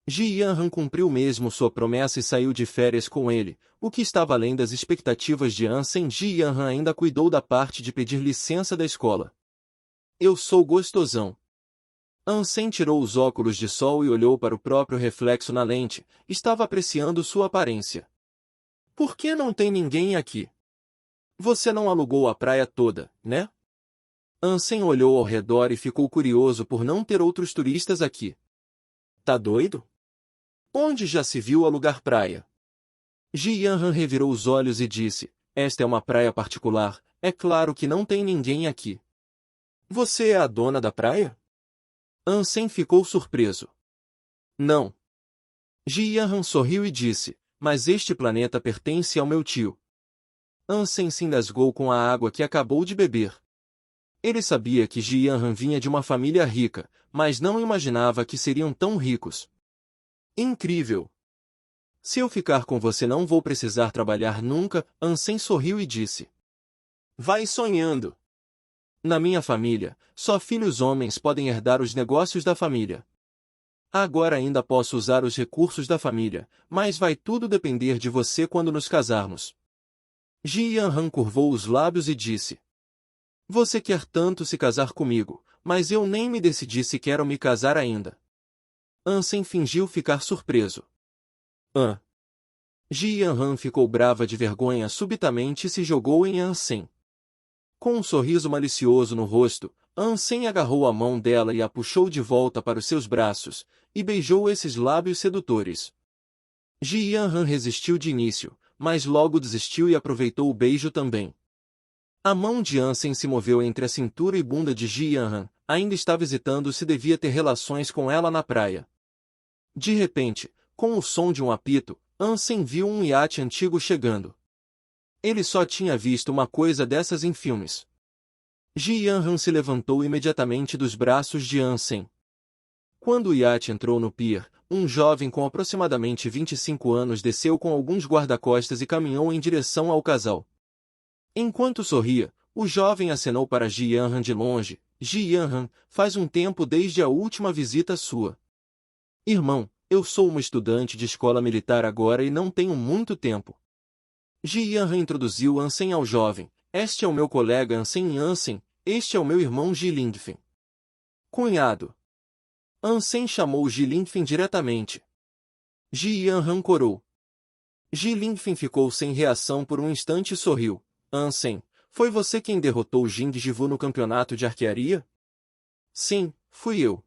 Ji Yanran cumpriu mesmo sua promessa e saiu de férias com ele, o que estava além das expectativas de Ansem. Ji Yanran ainda cuidou da parte de pedir licença da escola. Eu sou gostosão. Ansem tirou os óculos de sol e olhou para o próprio reflexo na lente, estava apreciando sua aparência. Por que não tem ninguém aqui? Você não alugou a praia toda, né? Ansem olhou ao redor e ficou curioso por não ter outros turistas aqui. Tá doido? Onde já se viu alugar praia? Ji Yanran revirou os olhos e disse, esta é uma praia particular, é claro que não tem ninguém aqui. Você é a dona da praia? Ansem ficou surpreso. Não. Ji Yanran sorriu e disse, mas este planeta pertence ao meu tio. Ansem se engasgou com a água que acabou de beber. Ele sabia que Ji Yanran vinha de uma família rica, mas não imaginava que seriam tão ricos. Incrível! Se eu ficar com você não vou precisar trabalhar nunca, Ansem sorriu e disse. Vai sonhando! Na minha família, só filhos homens podem herdar os negócios da família. Agora ainda posso usar os recursos da família, mas vai tudo depender de você quando nos casarmos. Ji Yanran curvou os lábios e disse. Você quer tanto se casar comigo, mas eu nem me decidi se quero me casar ainda. Ansem fingiu ficar surpreso. Ji Yanran ficou brava de vergonha subitamente e se jogou em Ansem. Com um sorriso malicioso no rosto, Ansem agarrou a mão dela e a puxou de volta para os seus braços, e beijou esses lábios sedutores. Ji Yanran resistiu de início, mas logo desistiu e aproveitou o beijo também. A mão de Ansem se moveu entre a cintura e bunda de Ji Yanran, ainda estava hesitando se devia ter relações com ela na praia. De repente, Com o som de um apito, Ansem viu um iate antigo chegando. Ele só tinha visto uma coisa dessas em filmes. Ji Yanran se levantou imediatamente dos braços de Ansem. Quando o iate entrou no pier, um jovem com aproximadamente 25 anos desceu com alguns guarda-costas e caminhou em direção ao casal. Enquanto sorria, o jovem acenou para Ji Yanran de longe. Ji Yanran, faz um tempo desde a última visita sua. Irmão, eu sou uma estudante de escola militar agora e não tenho muito tempo. Ji Yanran introduziu Ansem ao jovem. Este é o meu colega Ansem Ansem, este é o meu irmão Ji Lingfen. Cunhado. Ansem chamou Ji Lingfen diretamente. Ji Yanran corou. Ji Lingfen ficou sem reação por um instante e sorriu. Ansem, foi você quem derrotou Jing Jivu no campeonato de arquearia? Sim, fui eu.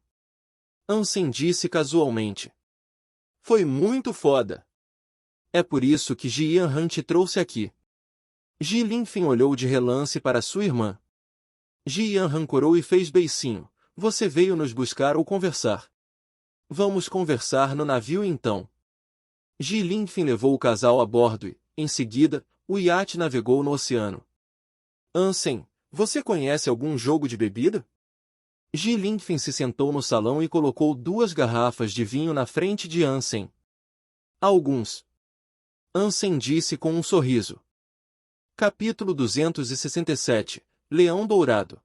Ansem disse casualmente. Foi muito foda. É por isso que Ji Yanran te trouxe aqui. Ji Lingfen olhou de relance para sua irmã. Ji Yanran corou e fez beicinho. Você veio nos buscar ou conversar? Vamos conversar no navio então. Ji Lingfen levou o casal a bordo e, em seguida, o iate navegou no oceano. Ansem, você conhece algum jogo de bebida? Ji Lingfen se sentou no salão e colocou 2 garrafas de vinho na frente de Ansem. Alguns. Ansem disse com um sorriso. Capítulo 267 Leão Dourado.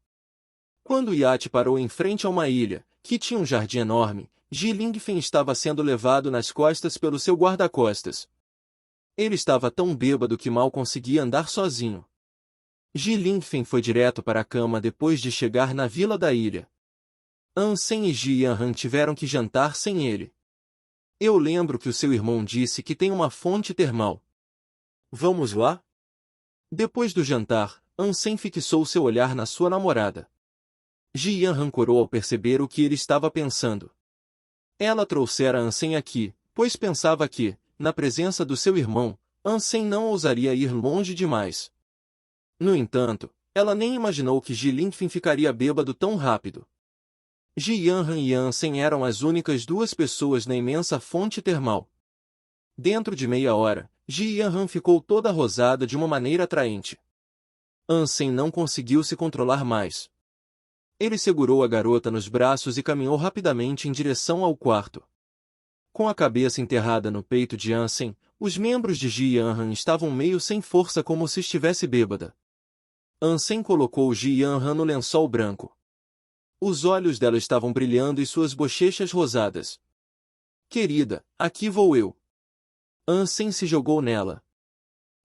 Quando o iate parou em frente a uma ilha, que tinha um jardim enorme, Ji Lingfen estava sendo levado nas costas pelo seu guarda-costas. Ele estava tão bêbado que mal conseguia andar sozinho. Ji Lingfen foi direto para a cama depois de chegar na vila da ilha. Ansem e Ji Yanran tiveram que jantar sem ele. Eu lembro que o seu irmão disse que tem uma fonte termal. Vamos lá? Depois do jantar, Ansem fixou seu olhar na sua namorada. Ji Yanran corou ao perceber o que ele estava pensando. Ela trouxera Ansem aqui, pois pensava que, na presença do seu irmão, Ansem não ousaria ir longe demais. No entanto, ela nem imaginou que Ji Lingfen ficaria bêbado tão rápido. Ji Yanran e Ansem eram as únicas 2 pessoas na imensa fonte termal. Dentro de meia hora, Ji Yanran ficou toda rosada de uma maneira atraente. Ansem não conseguiu se controlar mais. Ele segurou a garota nos braços e caminhou rapidamente em direção ao quarto. Com a cabeça enterrada no peito de Ansem, os membros de Ji Yanran estavam meio sem força como se estivesse bêbada. Ansem colocou Ji Yanran no lençol branco. Os olhos dela estavam brilhando e suas bochechas rosadas. Querida, aqui vou eu. Ansem se jogou nela.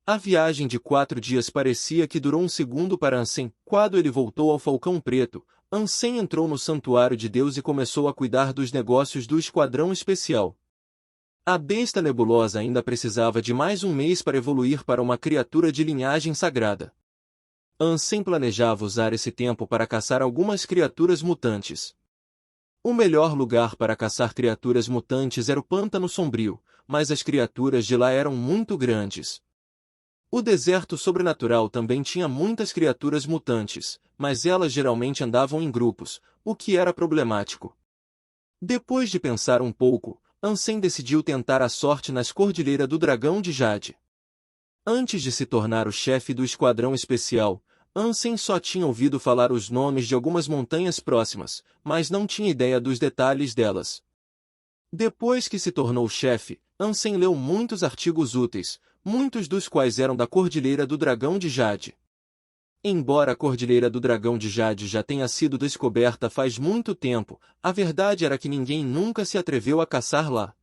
A viagem de 4 dias parecia que durou um segundo para Ansem. Quando ele voltou ao Falcão Preto, Ansem entrou no Santuário de Deus e começou a cuidar dos negócios do Esquadrão Especial. A besta nebulosa ainda precisava de mais um mês para evoluir para uma criatura de linhagem sagrada. Ansem planejava usar esse tempo para caçar algumas criaturas mutantes. O melhor lugar para caçar criaturas mutantes era o Pântano Sombrio, mas as criaturas de lá eram muito grandes. O deserto sobrenatural também tinha muitas criaturas mutantes, mas elas geralmente andavam em grupos, o que era problemático. Depois de pensar um pouco, Ansem decidiu tentar a sorte nas Cordilheiras do Dragão de Jade. Antes de se tornar o chefe do Esquadrão Especial, Ansem só tinha ouvido falar os nomes de algumas montanhas próximas, mas não tinha ideia dos detalhes delas. Depois que se tornou chefe, Ansem leu muitos artigos úteis, muitos dos quais eram da Cordilheira do Dragão de Jade. Embora a Cordilheira do Dragão de Jade já tenha sido descoberta faz muito tempo, a verdade era que ninguém nunca se atreveu a caçar lá.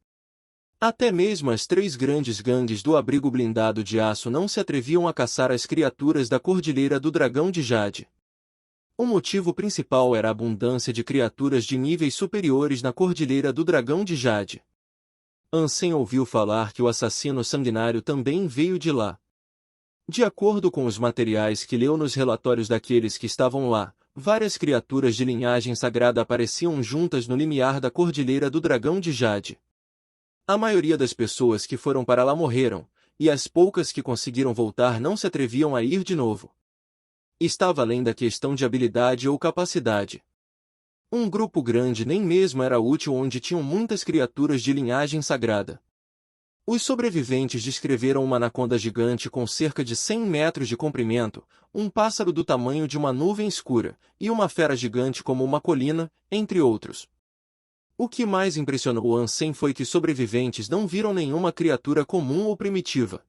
Até mesmo as 3 grandes gangues do Abrigo Blindado de Aço não se atreviam a caçar as criaturas da Cordilheira do Dragão de Jade. O motivo principal era a abundância de criaturas de níveis superiores na Cordilheira do Dragão de Jade. Ansem ouviu falar que o assassino sanguinário também veio de lá. De acordo com os materiais que leu nos relatórios daqueles que estavam lá, várias criaturas de linhagem sagrada apareciam juntas no limiar da Cordilheira do Dragão de Jade. A maioria das pessoas que foram para lá morreram, e as poucas que conseguiram voltar não se atreviam a ir de novo. Estava além da questão de habilidade ou capacidade. Um grupo grande nem mesmo era útil onde tinham muitas criaturas de linhagem sagrada. Os sobreviventes descreveram uma anaconda gigante com cerca de 100 metros de comprimento, um pássaro do tamanho de uma nuvem escura, e uma fera gigante como uma colina, entre outros. O que mais impressionou Ansem foi que os sobreviventes não viram nenhuma criatura comum ou primitiva.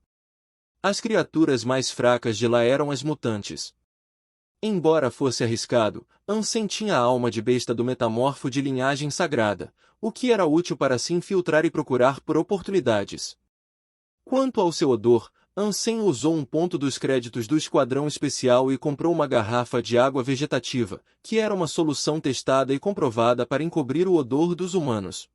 As criaturas mais fracas de lá eram as mutantes. Embora fosse arriscado, Ansem tinha a alma de besta do metamorfo de linhagem sagrada, o que era útil para se infiltrar e procurar por oportunidades. Quanto ao seu odor, Ansem usou um ponto dos créditos do Esquadrão Especial e comprou uma garrafa de água vegetativa, que era uma solução testada e comprovada para encobrir o odor dos humanos.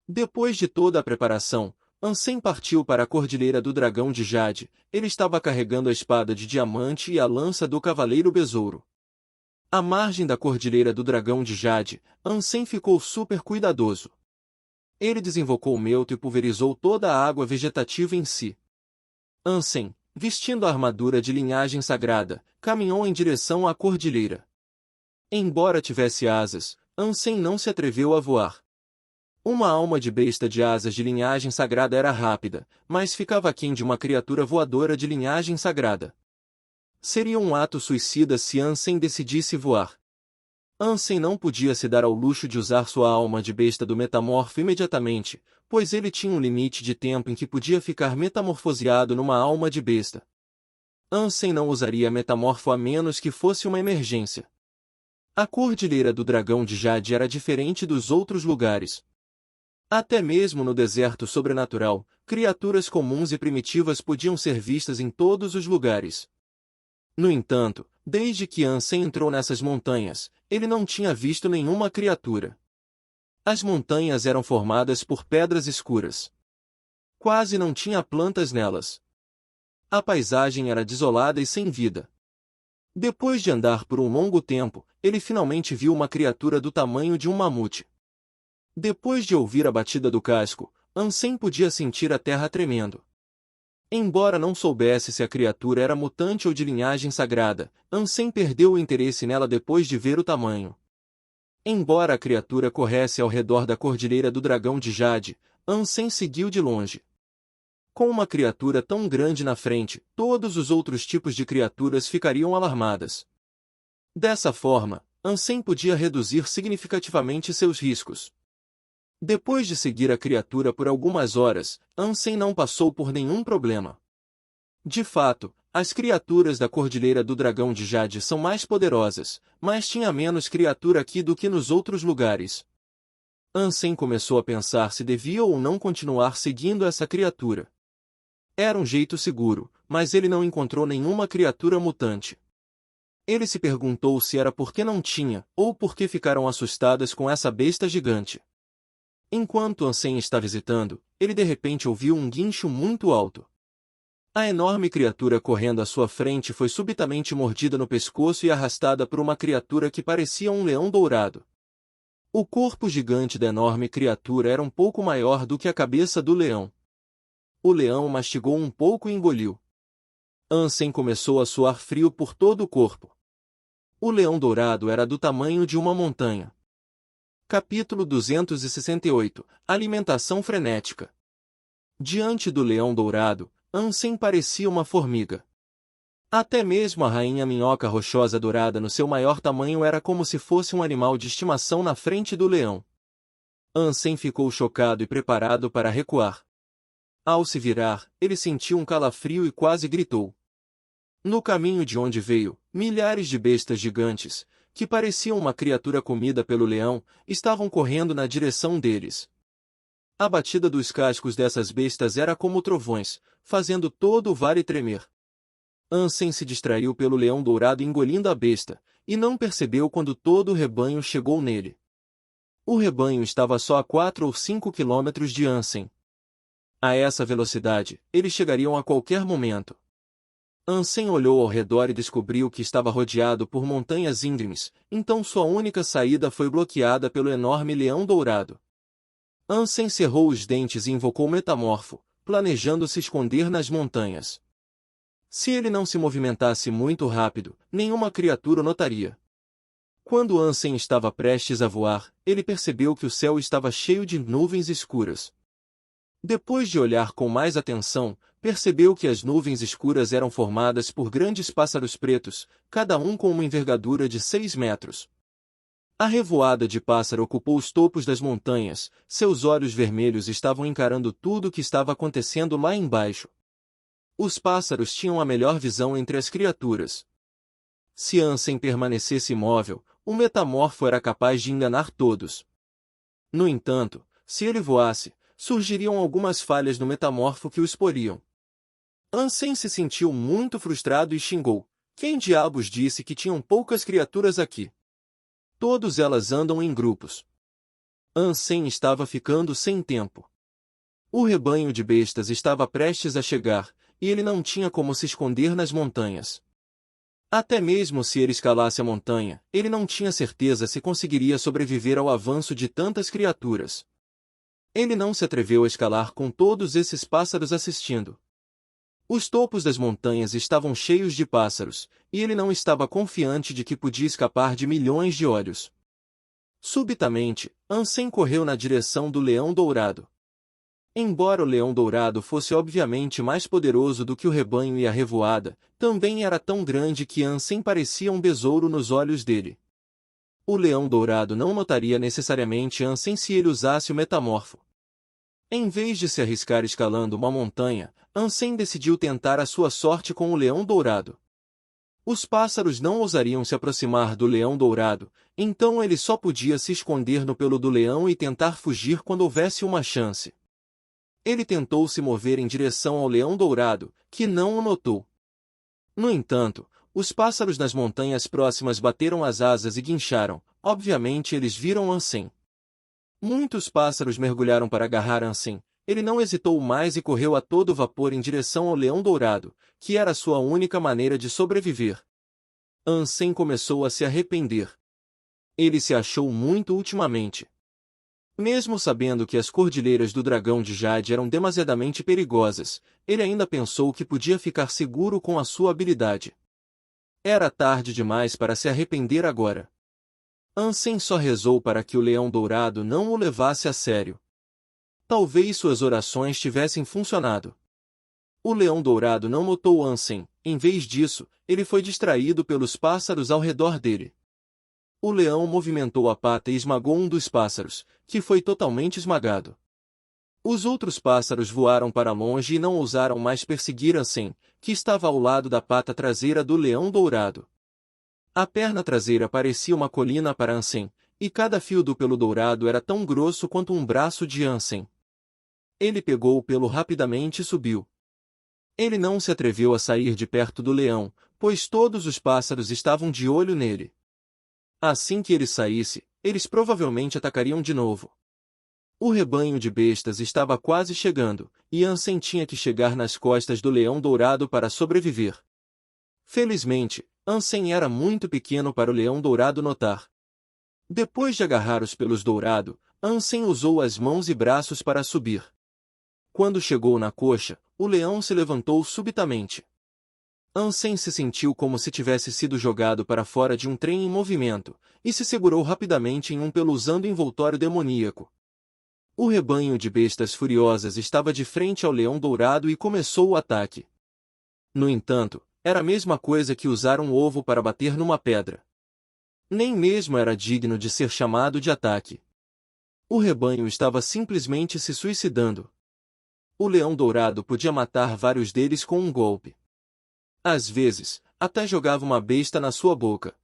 Depois de toda a preparação, Ansem partiu para a Cordilheira do Dragão de Jade. Ele estava carregando a espada de diamante e a lança do Cavaleiro Besouro. À margem da Cordilheira do Dragão de Jade, Ansem ficou super cuidadoso. Ele desinvocou o melto e pulverizou toda a água vegetativa em si. Ansem, vestindo a armadura de linhagem sagrada, caminhou em direção à cordilheira. Embora tivesse asas, Ansem não se atreveu a voar. Uma alma de besta de asas de linhagem sagrada era rápida, mas ficava aquém de uma criatura voadora de linhagem sagrada. Seria um ato suicida se Ansem decidisse voar. Ansem não podia se dar ao luxo de usar sua alma de besta do metamorfo imediatamente, pois ele tinha um limite de tempo em que podia ficar metamorfoseado numa alma de besta. Ansem não usaria metamorfo a menos que fosse uma emergência. A Cordilheira do Dragão de Jade era diferente dos outros lugares. Até mesmo no deserto sobrenatural, criaturas comuns e primitivas podiam ser vistas em todos os lugares. No entanto, desde que Ansem entrou nessas montanhas, ele não tinha visto nenhuma criatura. As montanhas eram formadas por pedras escuras. Quase não tinha plantas nelas. A paisagem era desolada e sem vida. Depois de andar por um longo tempo, ele finalmente viu uma criatura do tamanho de um mamute. Depois de ouvir a batida do casco, Ansem podia sentir a terra tremendo. Embora não soubesse se a criatura era mutante ou de linhagem sagrada, Ansem perdeu o interesse nela depois de ver o tamanho. Embora a criatura corresse ao redor da Cordilheira do Dragão de Jade, Ansem seguiu de longe. Com uma criatura tão grande na frente, todos os outros tipos de criaturas ficariam alarmadas. Dessa forma, Ansem podia reduzir significativamente seus riscos. Depois de seguir a criatura por algumas horas, Ansem não passou por nenhum problema. De fato, as criaturas da Cordilheira do Dragão de Jade são mais poderosas, mas tinha menos criatura aqui do que nos outros lugares. Ansem começou a pensar se devia ou não continuar seguindo essa criatura. Era um jeito seguro, mas ele não encontrou nenhuma criatura mutante. Ele se perguntou se era porque não tinha, ou porque ficaram assustadas com essa besta gigante. Enquanto Ansem está visitando, ele de repente ouviu um guincho muito alto. A enorme criatura correndo à sua frente foi subitamente mordida no pescoço e arrastada por uma criatura que parecia um leão dourado. O corpo gigante da enorme criatura era um pouco maior do que a cabeça do leão. O leão mastigou um pouco e engoliu. Ansem começou a suar frio por todo o corpo. O leão dourado era do tamanho de uma montanha. Capítulo 268 – Alimentação frenética. Diante do leão dourado, Ansem parecia uma formiga. Até mesmo a rainha minhoca rochosa dourada no seu maior tamanho era como se fosse um animal de estimação na frente do leão. Ansem ficou chocado e preparado para recuar. Ao se virar, ele sentiu um calafrio e quase gritou. No caminho de onde veio, milhares de bestas gigantes, que pareciam uma criatura comida pelo leão, estavam correndo na direção deles. A batida dos cascos dessas bestas era como trovões, fazendo todo o vale tremer. Ansem se distraiu pelo leão dourado engolindo a besta, e não percebeu quando todo o rebanho chegou nele. O rebanho estava só a 4 ou 5 quilômetros de Ansem. A essa velocidade, eles chegariam a qualquer momento. Ansem olhou ao redor e descobriu que estava rodeado por montanhas íngremes, então sua única saída foi bloqueada pelo enorme leão dourado. Ansem cerrou os dentes e invocou o metamorfo, planejando se esconder nas montanhas. Se ele não se movimentasse muito rápido, nenhuma criatura o notaria. Quando Ansem estava prestes a voar, ele percebeu que o céu estava cheio de nuvens escuras. Depois de olhar com mais atenção, percebeu que as nuvens escuras eram formadas por grandes pássaros pretos, cada um com uma envergadura de 6 metros. A revoada de pássaro ocupou os topos das montanhas, seus olhos vermelhos estavam encarando tudo o que estava acontecendo lá embaixo. Os pássaros tinham a melhor visão entre as criaturas. Se Ansem permanecesse imóvel, o metamorfo era capaz de enganar todos. No entanto, se ele voasse, surgiriam algumas falhas no metamorfo que o exporiam. Ansem se sentiu muito frustrado e xingou. Quem diabos disse que tinham poucas criaturas aqui? Todas elas andam em grupos. Ansem estava ficando sem tempo. O rebanho de bestas estava prestes a chegar, e ele não tinha como se esconder nas montanhas. Até mesmo se ele escalasse a montanha, ele não tinha certeza se conseguiria sobreviver ao avanço de tantas criaturas. Ele não se atreveu a escalar com todos esses pássaros assistindo. Os topos das montanhas estavam cheios de pássaros, e ele não estava confiante de que podia escapar de milhões de olhos. Subitamente, Ansem correu na direção do leão dourado. Embora o leão dourado fosse obviamente mais poderoso do que o rebanho e a revoada, também era tão grande que Ansem parecia um besouro nos olhos dele. O leão dourado não notaria necessariamente Ansem se ele usasse o metamorfo. Em vez de se arriscar escalando uma montanha, Ansem decidiu tentar a sua sorte com o leão dourado. Os pássaros não ousariam se aproximar do leão dourado, então ele só podia se esconder no pelo do leão e tentar fugir quando houvesse uma chance. Ele tentou se mover em direção ao leão dourado, que não o notou. No entanto, os pássaros nas montanhas próximas bateram as asas e guincharam. Obviamente eles viram Ansem. Muitos pássaros mergulharam para agarrar Ansem. Ele não hesitou mais e correu a todo vapor em direção ao leão dourado, que era sua única maneira de sobreviver. Ansem começou a se arrepender. Ele se achou muito ultimamente. Mesmo sabendo que as cordilheiras do Dragão de Jade eram demasiadamente perigosas, ele ainda pensou que podia ficar seguro com a sua habilidade. Era tarde demais para se arrepender agora. Ansem só rezou para que o leão dourado não o levasse a sério. Talvez suas orações tivessem funcionado. O leão dourado não notou Ansem, em vez disso, ele foi distraído pelos pássaros ao redor dele. O leão movimentou a pata e esmagou um dos pássaros, que foi totalmente esmagado. Os outros pássaros voaram para longe e não ousaram mais perseguir Ansem, que estava ao lado da pata traseira do leão dourado. A perna traseira parecia uma colina para Ansem, e cada fio do pelo dourado era tão grosso quanto um braço de Ansem. Ele pegou o pelo rapidamente e subiu. Ele não se atreveu a sair de perto do leão, pois todos os pássaros estavam de olho nele. Assim que ele saísse, eles provavelmente atacariam de novo. O rebanho de bestas estava quase chegando, e Ansem tinha que chegar nas costas do leão dourado para sobreviver. Felizmente, Ansem era muito pequeno para o leão dourado notar. Depois de agarrar os pelos dourado, Ansem usou as mãos e braços para subir. Quando chegou na coxa, o leão se levantou subitamente. Ansem se sentiu como se tivesse sido jogado para fora de um trem em movimento, e se segurou rapidamente em um pelo usando envoltório demoníaco. O rebanho de bestas furiosas estava de frente ao leão dourado e começou o ataque. No entanto, era a mesma coisa que usar um ovo para bater numa pedra. Nem mesmo era digno de ser chamado de ataque. O rebanho estava simplesmente se suicidando. O leão dourado podia matar vários deles com um golpe. Às vezes, até jogava uma besta na sua boca.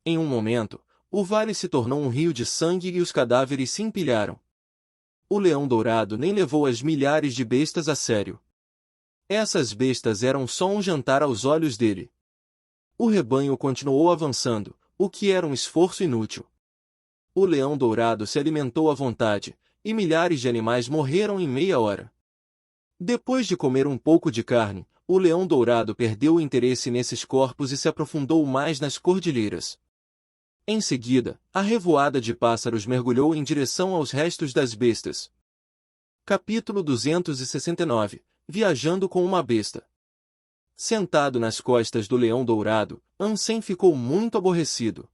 Em um momento, o vale se tornou um rio de sangue e os cadáveres se empilharam. O leão dourado nem levou as milhares de bestas a sério. Essas bestas eram só um jantar aos olhos dele. O rebanho continuou avançando, o que era um esforço inútil. O leão dourado se alimentou à vontade, e milhares de animais morreram em meia hora. Depois de comer um pouco de carne, o leão dourado perdeu o interesse nesses corpos e se aprofundou mais nas cordilheiras. Em seguida, a revoada de pássaros mergulhou em direção aos restos das bestas. Capítulo 269 – Viajando com uma besta. Sentado nas costas do leão dourado, Ansem ficou muito aborrecido.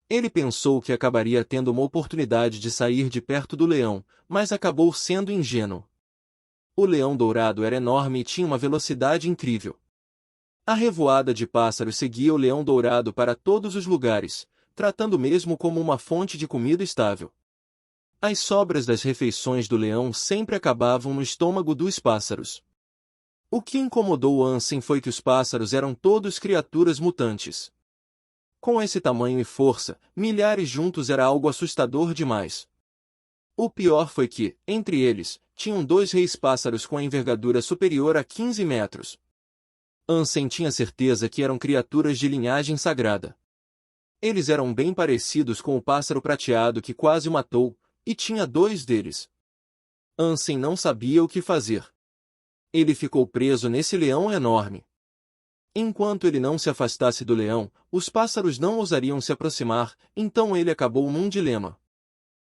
Ele pensou que acabaria tendo uma oportunidade de sair de perto do leão, mas acabou sendo ingênuo. O leão dourado era enorme e tinha uma velocidade incrível. A revoada de pássaros seguia o leão dourado para todos os lugares, tratando mesmo como uma fonte de comida estável. As sobras das refeições do leão sempre acabavam no estômago dos pássaros. O que incomodou Ansem foi que os pássaros eram todos criaturas mutantes. Com esse tamanho e força, milhares juntos era algo assustador demais. O pior foi que, entre eles, tinham 2 reis pássaros com a envergadura superior a 15 metros. Ansem tinha certeza que eram criaturas de linhagem sagrada. Eles eram bem parecidos com o pássaro prateado que quase o matou, e tinha 2 deles. Ansem não sabia o que fazer. Ele ficou preso nesse leão enorme. Enquanto ele não se afastasse do leão, os pássaros não ousariam se aproximar, então ele acabou num dilema.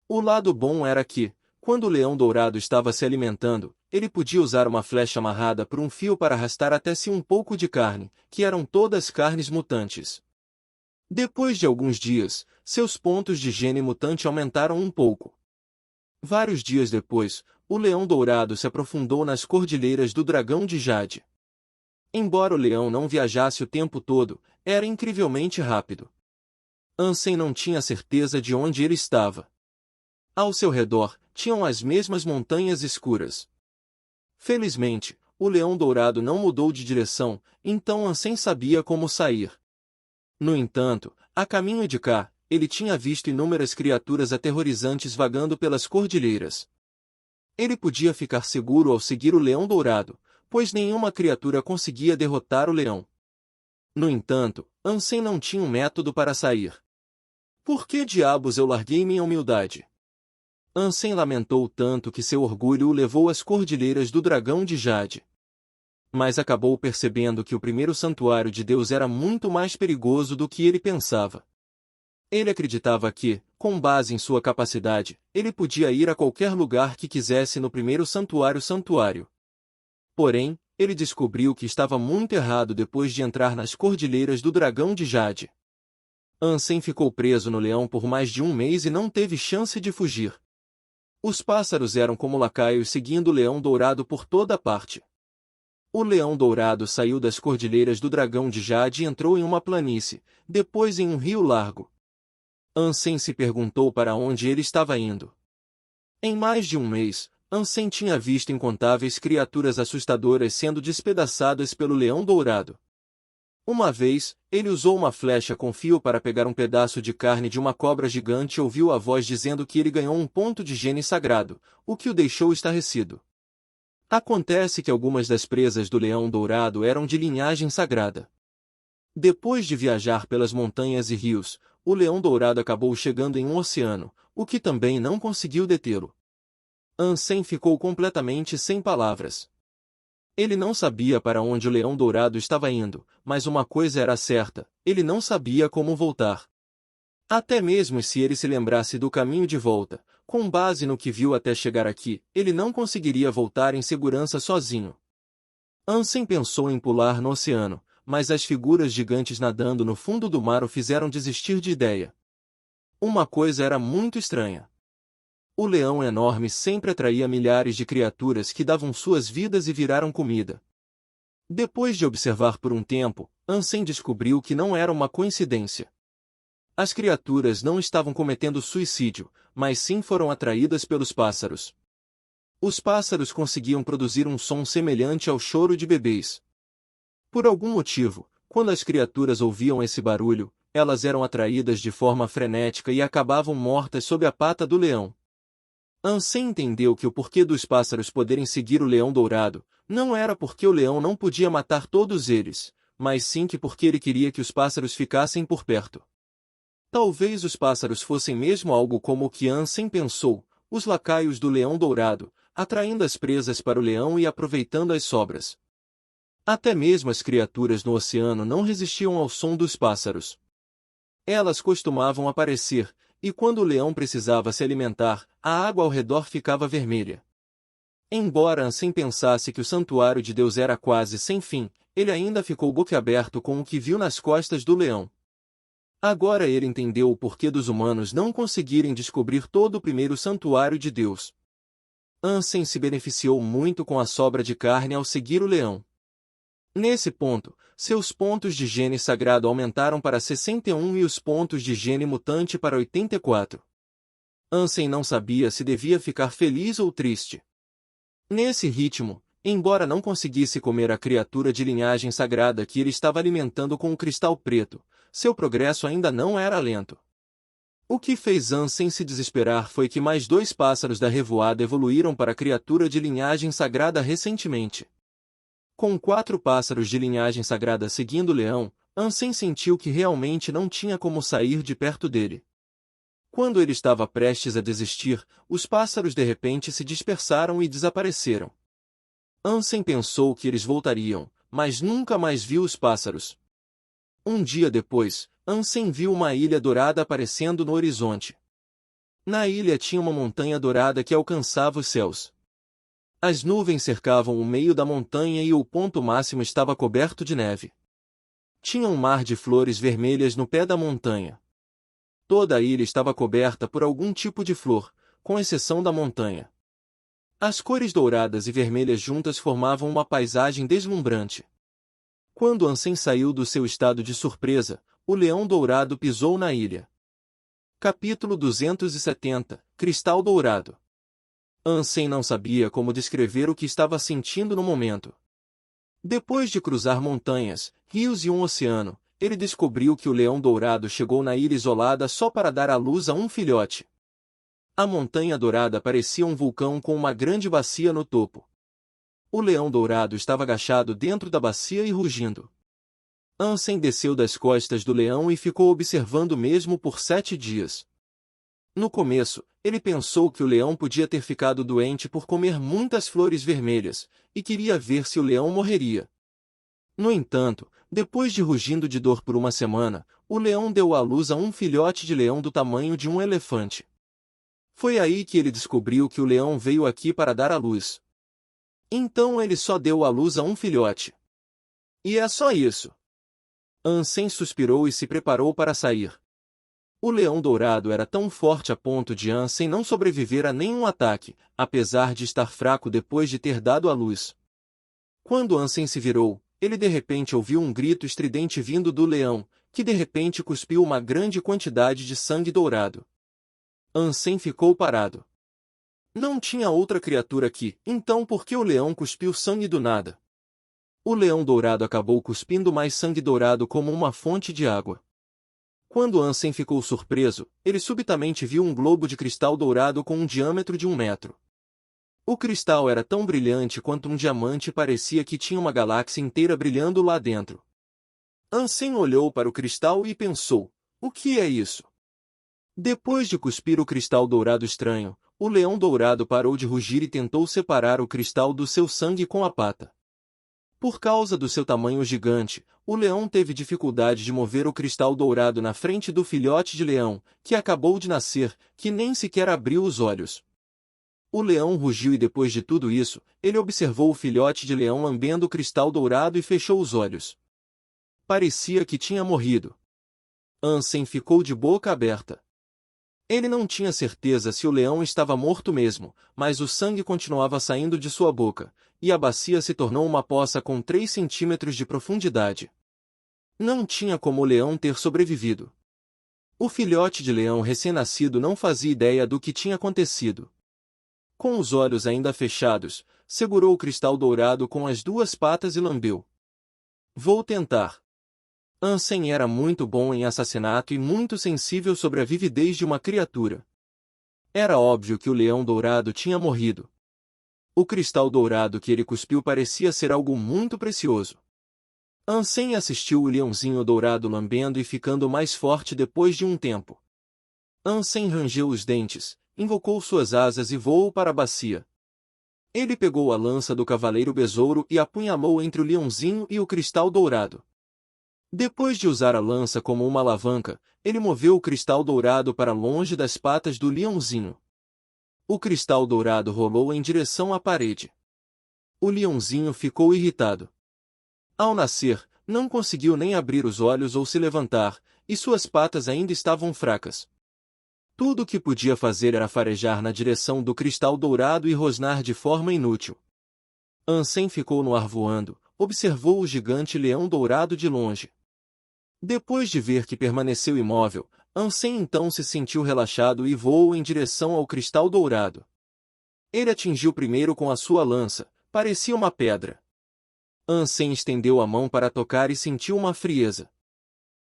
O lado bom era que, quando o leão dourado estava se alimentando, ele podia usar uma flecha amarrada por um fio para arrastar até si um pouco de carne, que eram todas carnes mutantes. Depois de alguns dias, seus pontos de gene mutante aumentaram um pouco. Vários dias depois, o leão dourado se aprofundou nas cordilheiras do Dragão de Jade. Embora o leão não viajasse o tempo todo, era incrivelmente rápido. Ansem não tinha certeza de onde ele estava. Ao seu redor, tinham as mesmas montanhas escuras. Felizmente, o leão dourado não mudou de direção, então Ansem sabia como sair. No entanto, a caminho de cá, ele tinha visto inúmeras criaturas aterrorizantes vagando pelas cordilheiras. Ele podia ficar seguro ao seguir o leão dourado, pois nenhuma criatura conseguia derrotar o leão. No entanto, Ansem não tinha um método para sair. Por que diabos eu larguei minha humildade? Ansem lamentou tanto que seu orgulho o levou às cordilheiras do Dragão de Jade. Mas acabou percebendo que o primeiro santuário de Deus era muito mais perigoso do que ele pensava. Ele acreditava que, com base em sua capacidade, ele podia ir a qualquer lugar que quisesse no primeiro santuário. Porém, ele descobriu que estava muito errado depois de entrar nas cordilheiras do Dragão de Jade. Ansem ficou preso no leão por mais de um mês e não teve chance de fugir. Os pássaros eram como lacaios seguindo o leão dourado por toda parte. O leão dourado saiu das cordilheiras do Dragão de Jade e entrou em uma planície, depois em um rio largo. Ansem se perguntou para onde ele estava indo. Em mais de um mês, Ansem tinha visto incontáveis criaturas assustadoras sendo despedaçadas pelo leão dourado. Uma vez, ele usou uma flecha com fio para pegar um pedaço de carne de uma cobra gigante e ouviu a voz dizendo que ele ganhou um ponto de gene sagrado, o que o deixou estarrecido. Acontece que algumas das presas do leão dourado eram de linhagem sagrada. Depois de viajar pelas montanhas e rios, o leão dourado acabou chegando em um oceano, o que também não conseguiu detê-lo. Ansem ficou completamente sem palavras. Ele não sabia para onde o leão dourado estava indo, mas uma coisa era certa, ele não sabia como voltar. Até mesmo se ele se lembrasse do caminho de volta, com base no que viu até chegar aqui, ele não conseguiria voltar em segurança sozinho. Ansem pensou em pular no oceano, mas as figuras gigantes nadando no fundo do mar o fizeram desistir de ideia. Uma coisa era muito estranha. O leão enorme sempre atraía milhares de criaturas que davam suas vidas e viraram comida. Depois de observar por um tempo, Ansem descobriu que não era uma coincidência. As criaturas não estavam cometendo suicídio, mas sim foram atraídas pelos pássaros. Os pássaros conseguiam produzir um som semelhante ao choro de bebês. Por algum motivo, quando as criaturas ouviam esse barulho, elas eram atraídas de forma frenética e acabavam mortas sob a pata do leão. Ansem entendeu que o porquê dos pássaros poderem seguir o leão dourado, não era porque o leão não podia matar todos eles, mas sim que porque ele queria que os pássaros ficassem por perto. Talvez os pássaros fossem mesmo algo como o que Ansem pensou, os lacaios do leão dourado, atraindo as presas para o leão e aproveitando as sobras. Até mesmo as criaturas no oceano não resistiam ao som dos pássaros. Elas costumavam aparecer, e quando o leão precisava se alimentar, a água ao redor ficava vermelha. Embora Ansem pensasse que o santuário de Deus era quase sem fim, ele ainda ficou boquiaberto com o que viu nas costas do leão. Agora ele entendeu o porquê dos humanos não conseguirem descobrir todo o primeiro santuário de Deus. Ansem se beneficiou muito com a sobra de carne ao seguir o leão. Nesse ponto, seus pontos de gene sagrado aumentaram para 61 e os pontos de gene mutante para 84. Ansem não sabia se devia ficar feliz ou triste. Nesse ritmo, embora não conseguisse comer a criatura de linhagem sagrada que ele estava alimentando com o cristal preto, seu progresso ainda não era lento. O que fez Ansem se desesperar foi que mais 2 pássaros da revoada evoluíram para a criatura de linhagem sagrada recentemente. Com 4 pássaros de linhagem sagrada seguindo o leão, Ansem sentiu que realmente não tinha como sair de perto dele. Quando ele estava prestes a desistir, os pássaros de repente se dispersaram e desapareceram. Ansem pensou que eles voltariam, mas nunca mais viu os pássaros. Um dia depois, Ansem viu uma ilha dourada aparecendo no horizonte. Na ilha tinha uma montanha dourada que alcançava os céus. As nuvens cercavam o meio da montanha e o ponto máximo estava coberto de neve. Tinha um mar de flores vermelhas no pé da montanha. Toda a ilha estava coberta por algum tipo de flor, com exceção da montanha. As cores douradas e vermelhas juntas formavam uma paisagem deslumbrante. Quando Ansem saiu do seu estado de surpresa, o leão dourado pisou na ilha. Capítulo 270 – Cristal Dourado. Ansem não sabia como descrever o que estava sentindo no momento. Depois de cruzar montanhas, rios e um oceano, ele descobriu que o leão dourado chegou na ilha isolada só para dar à luz a um filhote. A montanha dourada parecia um vulcão com uma grande bacia no topo. O leão dourado estava agachado dentro da bacia e rugindo. Ansem desceu das costas do leão e ficou observando mesmo por 7 dias. No começo, ele pensou que o leão podia ter ficado doente por comer muitas flores vermelhas, e queria ver se o leão morreria. No entanto, depois de rugindo de dor por uma semana, o leão deu à luz a um filhote de leão do tamanho de um elefante. Foi aí que ele descobriu que o leão veio aqui para dar à luz. Então ele só deu à luz a um filhote. E é só isso. Ansem suspirou e se preparou para sair. O leão dourado era tão forte a ponto de Ansem não sobreviver a nenhum ataque, apesar de estar fraco depois de ter dado à luz. Quando Ansem se virou, ele de repente ouviu um grito estridente vindo do leão, que de repente cuspiu uma grande quantidade de sangue dourado. Ansem ficou parado. Não tinha outra criatura aqui, então por que o leão cuspiu sangue do nada? O leão dourado acabou cuspindo mais sangue dourado como uma fonte de água. Quando Ansem ficou surpreso, ele subitamente viu um globo de cristal dourado com um diâmetro de 1 metro. O cristal era tão brilhante quanto um diamante e parecia que tinha uma galáxia inteira brilhando lá dentro. Ansem olhou para o cristal e pensou, o que é isso? Depois de cuspir o cristal dourado estranho, o leão dourado parou de rugir e tentou separar o cristal do seu sangue com a pata. Por causa do seu tamanho gigante, o leão teve dificuldade de mover o cristal dourado na frente do filhote de leão, que acabou de nascer, que nem sequer abriu os olhos. O leão rugiu e depois de tudo isso, ele observou o filhote de leão lambendo o cristal dourado e fechou os olhos. Parecia que tinha morrido. Ansem ficou de boca aberta. Ele não tinha certeza se o leão estava morto mesmo, mas o sangue continuava saindo de sua boca, e a bacia se tornou uma poça com 3 centímetros de profundidade. Não tinha como o leão ter sobrevivido. O filhote de leão recém-nascido não fazia ideia do que tinha acontecido. Com os olhos ainda fechados, segurou o cristal dourado com as 2 patas e lambeu. Vou tentar. Ansem era muito bom em assassinato e muito sensível sobre a vividez de uma criatura. Era óbvio que o leão dourado tinha morrido. O cristal dourado que ele cuspiu parecia ser algo muito precioso. Ansem assistiu o leãozinho dourado lambendo e ficando mais forte depois de um tempo. Ansem rangeu os dentes, invocou suas asas e voou para a bacia. Ele pegou a lança do cavaleiro besouro e apunhalou entre o leãozinho e o cristal dourado. Depois de usar a lança como uma alavanca, ele moveu o cristal dourado para longe das patas do leãozinho. O cristal dourado rolou em direção à parede. O leãozinho ficou irritado. Ao nascer, não conseguiu nem abrir os olhos ou se levantar, e suas patas ainda estavam fracas. Tudo o que podia fazer era farejar na direção do cristal dourado e rosnar de forma inútil. Ansem ficou no ar voando, observou o gigante leão dourado de longe. Depois de ver que permaneceu imóvel, Ansem então se sentiu relaxado e voou em direção ao cristal dourado. Ele atingiu primeiro com a sua lança, parecia uma pedra. Ansem estendeu a mão para tocar e sentiu uma frieza.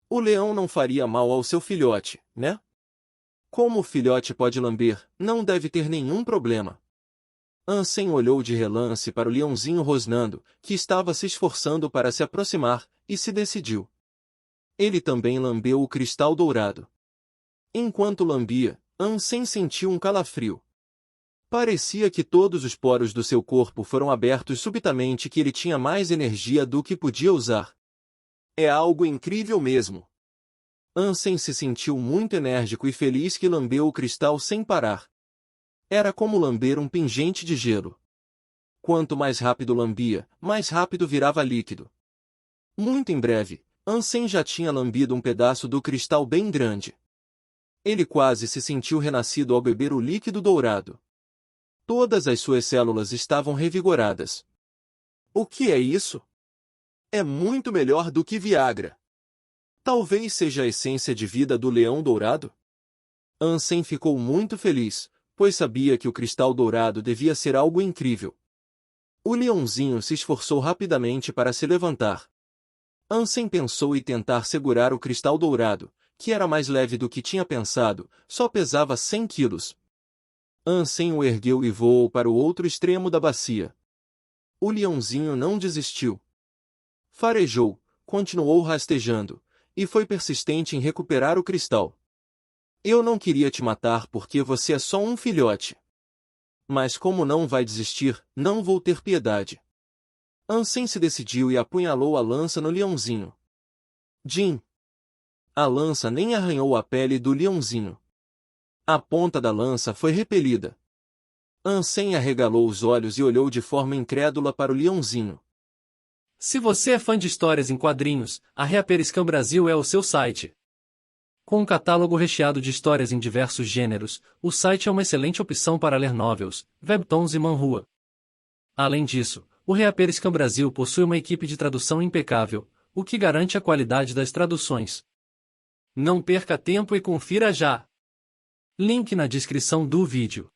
O leão não faria mal ao seu filhote, né? Como o filhote pode lamber, não deve ter nenhum problema. Ansem olhou de relance para o leãozinho rosnando, que estava se esforçando para se aproximar, e se decidiu. Ele também lambeu o cristal dourado. Enquanto lambia, Ansem sentiu um calafrio. Parecia que todos os poros do seu corpo foram abertos subitamente e que ele tinha mais energia do que podia usar. É algo incrível mesmo. Ansem se sentiu muito enérgico e feliz que lambeu o cristal sem parar. Era como lamber um pingente de gelo. Quanto mais rápido lambia, mais rápido virava líquido. Muito em breve, Ansem já tinha lambido um pedaço do cristal bem grande. Ele quase se sentiu renascido ao beber o líquido dourado. Todas as suas células estavam revigoradas. O que é isso? É muito melhor do que Viagra. Talvez seja a essência de vida do leão dourado? Ansem ficou muito feliz, pois sabia que o cristal dourado devia ser algo incrível. O leãozinho se esforçou rapidamente para se levantar. Ansem pensou em tentar segurar o cristal dourado, que era mais leve do que tinha pensado, só pesava 100 quilos. Ansem o ergueu e voou para o outro extremo da bacia. O leãozinho não desistiu. Farejou, continuou rastejando, e foi persistente em recuperar o cristal. Eu não queria te matar porque você é só um filhote. Mas como não vai desistir, não vou ter piedade. Ansem se decidiu e apunhalou a lança no leãozinho. Jim! A lança nem arranhou a pele do leãozinho. A ponta da lança foi repelida. Ansem arregalou os olhos e olhou de forma incrédula para o leãozinho. Se você é fã de histórias em quadrinhos, a Reaperiscan Brasil é o seu site. Com um catálogo recheado de histórias em diversos gêneros, o site é uma excelente opção para ler novels, webtoons e manhua. Além disso, o Reaperiscan Brasil possui uma equipe de tradução impecável, o que garante a qualidade das traduções. Não perca tempo e confira já! Link na descrição do vídeo.